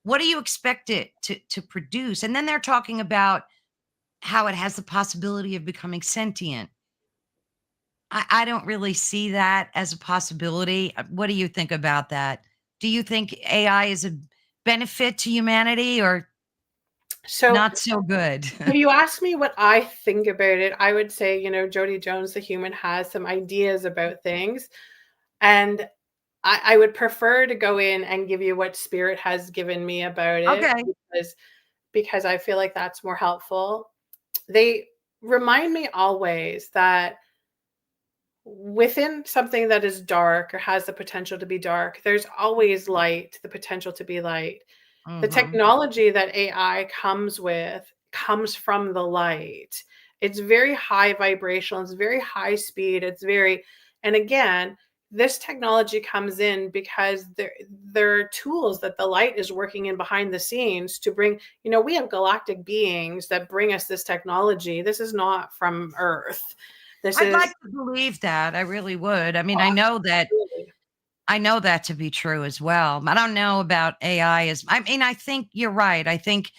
what do you expect it to produce? And then they're talking about how it has the possibility of becoming sentient. I don't really see that as a possibility. What do you think about that? Do you think AI is a benefit to humanity or So not so good? if you ask me what I think about it, I would say, Jodi Jones, the human, has some ideas about things. And I would prefer to go in and give you what spirit has given me about it Okay. because I feel like that's more helpful. They remind me always that within something that is dark or has the potential to be dark, there's always light, the potential to be light. The Mhm. technology that AI comes with comes from the light. It's very high vibrational, it's very high speed, and again, this technology comes in because there are tools that the light is working in behind the scenes to bring, we have galactic beings that bring us this technology. This is not from Earth. This I'd is like to believe that. I really would. I mean, oh, absolutely. I know that to be true as well. I don't know about AI as I mean, I think you're right. I think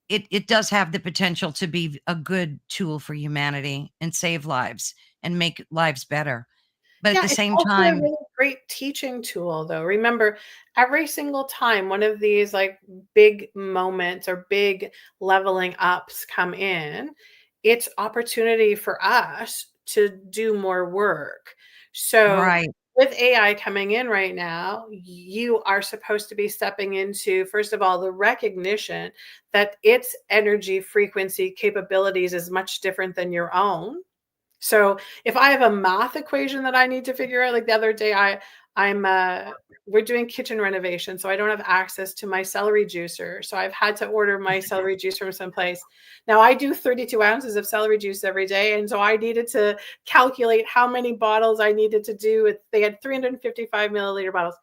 it does have the potential to be a good tool for humanity and save lives and make lives better. But at Yeah, the it's same also a time, really great teaching tool, though. Remember, every single time one of these like big moments or big leveling ups come in, it's opportunity for us to do more work. So, right. with AI coming in right now, you are supposed to be stepping into, first of all, the recognition that its energy frequency capabilities is much different than your own. So if I have a math equation that I need to figure out, like the other day, I'm we're doing kitchen renovation, so I don't have access to my celery juicer. So I've had to order my celery juice from someplace. Now I do 32 ounces of celery juice every day, and so I needed to calculate how many bottles I needed to do. They had 355 milliliter bottles.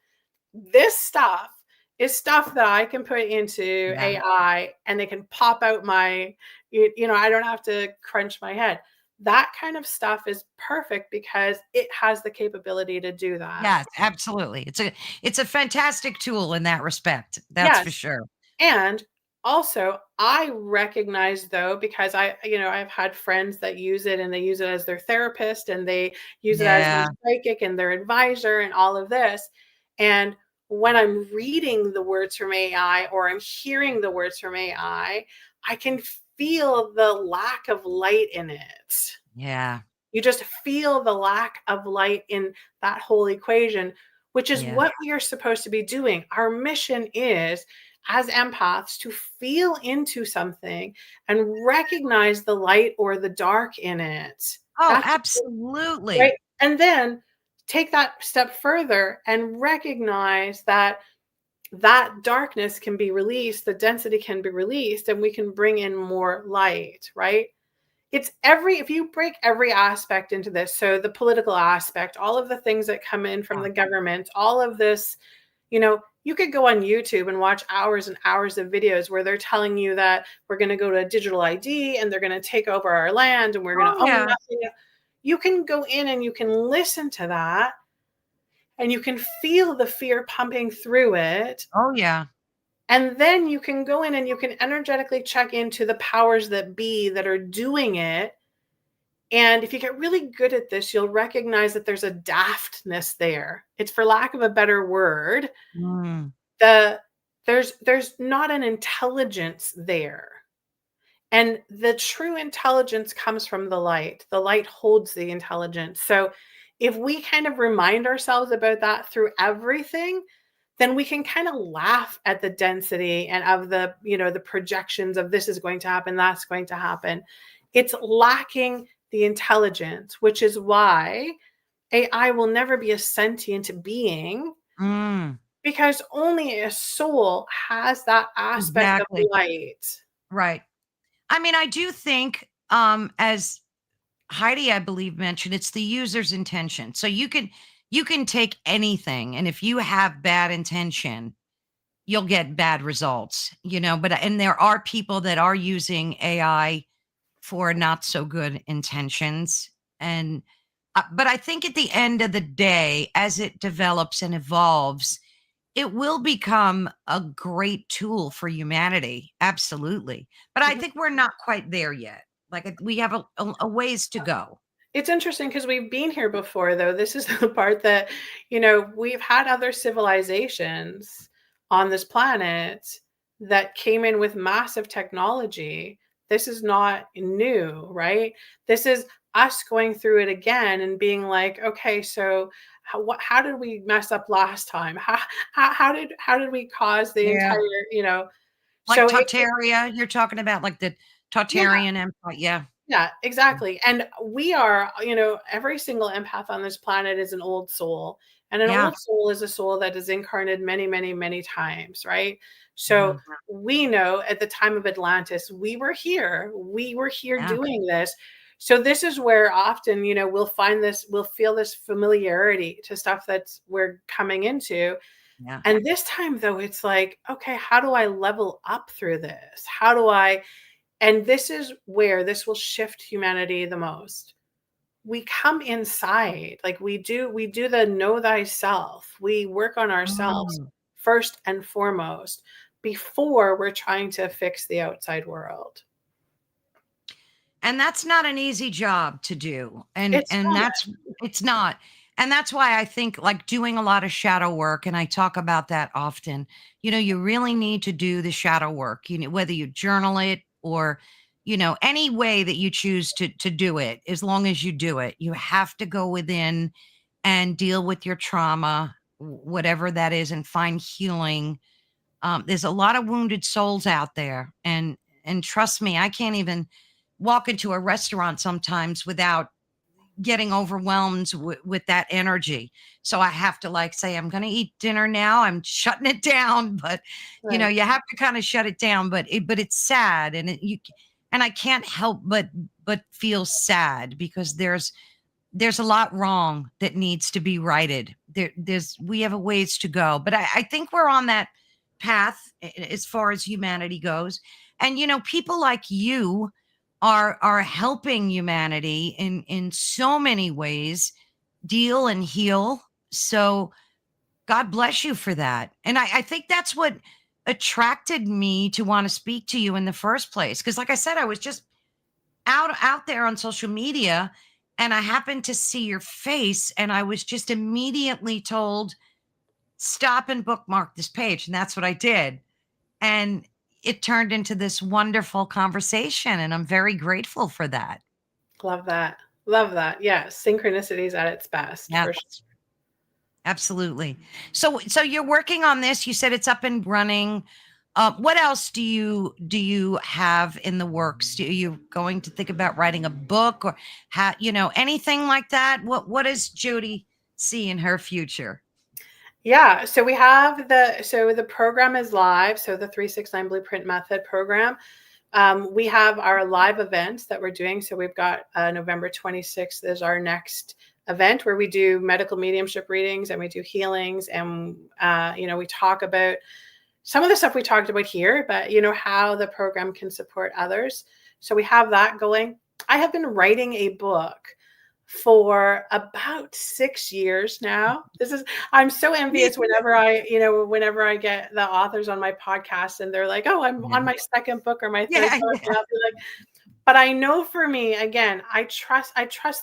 This stuff is stuff that I can put into Yeah. AI, and they can pop out I don't have to crunch my head. That kind of stuff is perfect because it has the capability to do that. Yes, absolutely. It's a fantastic tool in that respect. That's for Yes. sure. And also, I recognize though, because I've had friends that use it and they use it as their therapist and they use it as their Yeah. psychic and their advisor and all of this. And when I'm reading the words from AI or I'm hearing the words from I can feel the lack of light in it. Yeah. You just feel the lack of light in that whole equation, which is Yeah. what we are supposed to be doing. Our mission is, as empaths, to feel into something and recognize the light or the dark in it. Oh, That's right. absolutely. And then take that step further and recognize that that darkness can be released, the density can be released, and we can bring in more light, right? If you break every aspect into this, so the political aspect, all of the things that come in from Yeah. the government, all of this, you know, You could go on YouTube and watch hours and hours of videos where they're telling you that we're going to go to a digital ID and they're going to take over our land and we're going Oh, to own yeah. nothing. You can go in and you can listen to that and you can feel the fear pumping through it. Oh, yeah. And then you can go in and you can energetically check into the powers that be that are doing it. And if you get really good at this, you'll recognize that there's a daftness there. It's, for lack of a better word, Mm, the there's not an intelligence there. And the true intelligence comes from the light. The light holds the intelligence. So if we kind of remind ourselves about that through everything, then we can kind of laugh at the density and of the, the projections of this is going to happen, that's going to happen. It's lacking the intelligence, which is why AI will never be a sentient being, mm, because only a soul has that aspect of exactly. light. Right. I mean, I do think, as Heidi, I believe, mentioned, it's the user's intention. So you can take anything, and if you have bad intention, you'll get bad results, but and there are people that are using AI for not so good intentions. And but I think at the end of the day, as it develops and evolves, it will become a great tool for humanity. Absolutely. But I Mhm. think we're not quite there yet. Like we have a ways to go. It's interesting because we've been here before, though. This is the part that, we've had other civilizations on this planet that came in with massive technology. This is not new, right? This is us going through it again and being like, okay, so how did we mess up last time? How did we cause the Yeah. entire, Like so it, Tartaria, you're talking about like the yeah. Tartarian Empire. Yeah. Yeah, exactly. And we are, every single empath on this planet is an old soul. And an Yeah. old soul is a soul that is incarnated many, many, many times, right? So Mhm. we know at the time of Atlantis, we were here. We were here Yeah. doing this. So this is where often, we'll feel this familiarity to stuff that's we're coming into. Yeah. And this time though, it's like, okay, how do I level up through this? How do I and this is where this will shift humanity the most. We come inside, like we do the know thyself. We work on ourselves Mm. first and foremost before we're trying to fix the outside world. And that's not an easy job to do. And It's and not. that's it's not. And that's why I think like doing a lot of shadow work, and I talk about that often. You really need to do the shadow work, whether you journal it or any way that you choose to do it. As long as you do it, you have to go within and deal with your trauma, whatever that is, and find healing. There's a lot of wounded souls out there, and trust me, I can't even walk into a restaurant sometimes without getting overwhelmed with that energy. So I have to like say, I'm going to eat dinner now. I'm shutting it down, but Right. you have to kind of shut it down. But it's sad, and I can't help but feel sad because there's a lot wrong that needs to be righted. We have a ways to go, but I think we're on that path as far as humanity goes. And people like you are helping humanity in so many ways deal and heal. So God bless you for that. And I think that's what attracted me to want to speak to you in the first place. Because like I said, I was just out there on social media and I happened to see your face and I was just immediately told stop and bookmark this page, and that's what I did. And it turned into this wonderful conversation, and I'm very grateful for that. Love that. Love that. Yes, synchronicities at its best Yeah, for sure. absolutely. So you're working on this. You said it's up and running. What else do you have in the works? Do you going to think about writing a book or anything like that? What does Jodi see in her future? Yeah, so the program is live. So the 369 Blueprint Method program. We have our live events that we're doing. So we've got November 26th is our next event where we do medical mediumship readings and we do healings, and we talk about some of the stuff we talked about here, but how the program can support others. So we have that going. I have been writing a book for about 6 years now. I'm so Me envious too. whenever I get the authors on my podcast and they're like, oh, I'm Yeah. on my second book or my third Yeah. book. Yeah. And I'll be like, but I know for me, again, I trust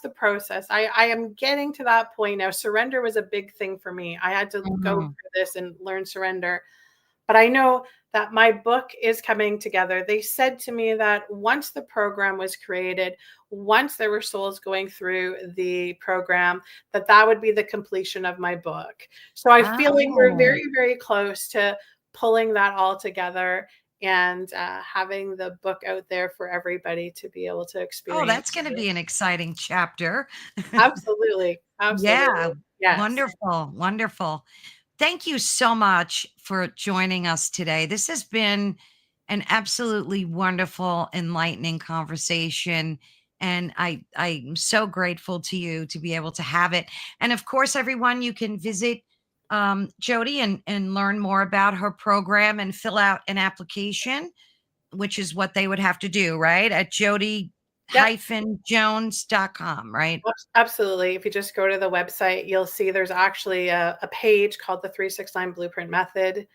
the process. I am getting to that point now. Surrender was a big thing for me. I had to go Mhm. through this and learn surrender. But I know that my book is coming together. They said to me that once the program was created, once there were souls going through the program, that would be the completion of my book. So I feel like we're Oh. very, very close to pulling that all together and having the book out there for everybody to be able to Oh, that's experience. going to be an exciting chapter. Absolutely. Yeah. Absolutely. Yes. Wonderful. Wonderful. Thank you so much for joining us today. This has been an absolutely wonderful, enlightening conversation. And I'm so grateful to you to be able to have it. And of course, everyone, you can visit Jodi and learn more about her program and fill out an application, which is what they would have to do, right? At Yep. jodi-jones.com, right? Absolutely. If you just go to the website, you'll see there's actually a page called the 369 Blueprint Method,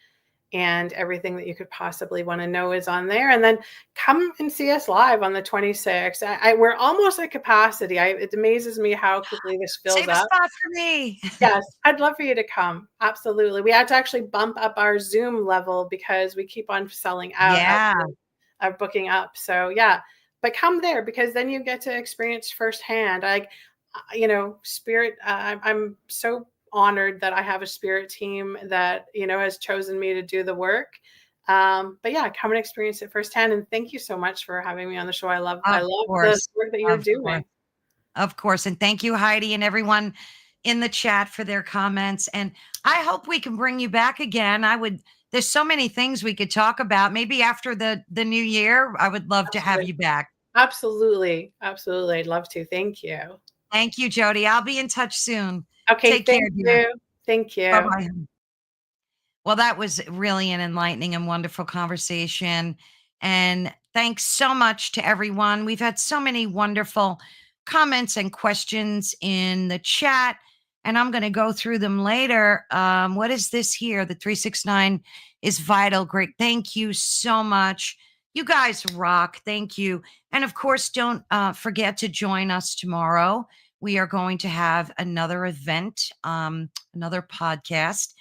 and everything that you could possibly want to know is on there. And then come and see us live on the 26th. We're almost at capacity. It amazes me how quickly this fills Save a up. spot for me. Yes, I'd love for you to come. Absolutely. We had to actually bump up our Zoom level because we keep on selling out Yeah. of booking up. So yeah, but come there because then you get to experience firsthand. Like, spirit. I'm so honored that I have a spirit team that has chosen me to do the work. But yeah, come and experience it firsthand. And thank you so much for having me on the show. I Of love the course. work that you're Of course. doing. Of course. And thank you, Heidi, and everyone in the chat for their comments. And I hope we can bring you back again. There's so many things we could talk about. Maybe after the new year, I would love to have Absolutely. you back. Absolutely. Absolutely. I'd love to. Thank you. Thank you, Jodi. I'll be in touch soon. Okay. Take care, Thank dear. you. Thank Bye you. bye. Well, that was really an enlightening and wonderful conversation. And thanks so much to everyone. We've had so many wonderful comments and questions in the chat, and I'm going to go through them later. What is this here? The 369 is vital. Great. Thank you so much. You guys rock. Thank you. And of course, don't forget to join us tomorrow. We are going to have another event, another podcast,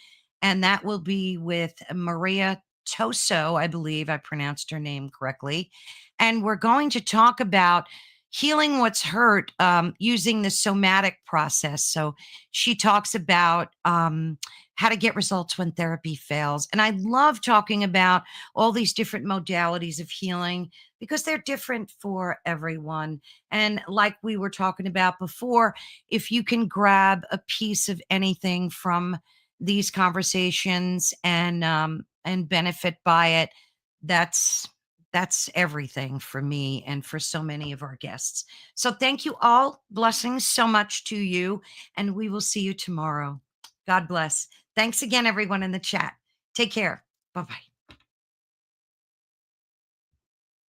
and that will be with Maria Toso. I believe I pronounced her name correctly. And we're going to talk about healing what's hurt using the somatic process. So she talks about how to get results when therapy fails. And I love talking about all these different modalities of healing because they're different for everyone. And like we were talking about before, if you can grab a piece of anything from these conversations and benefit by it, that's that's everything for me and for so many of our guests. So thank you all. Blessings so much to you, and we will see you tomorrow. God bless. Thanks again, everyone in the chat. Take care. Bye bye.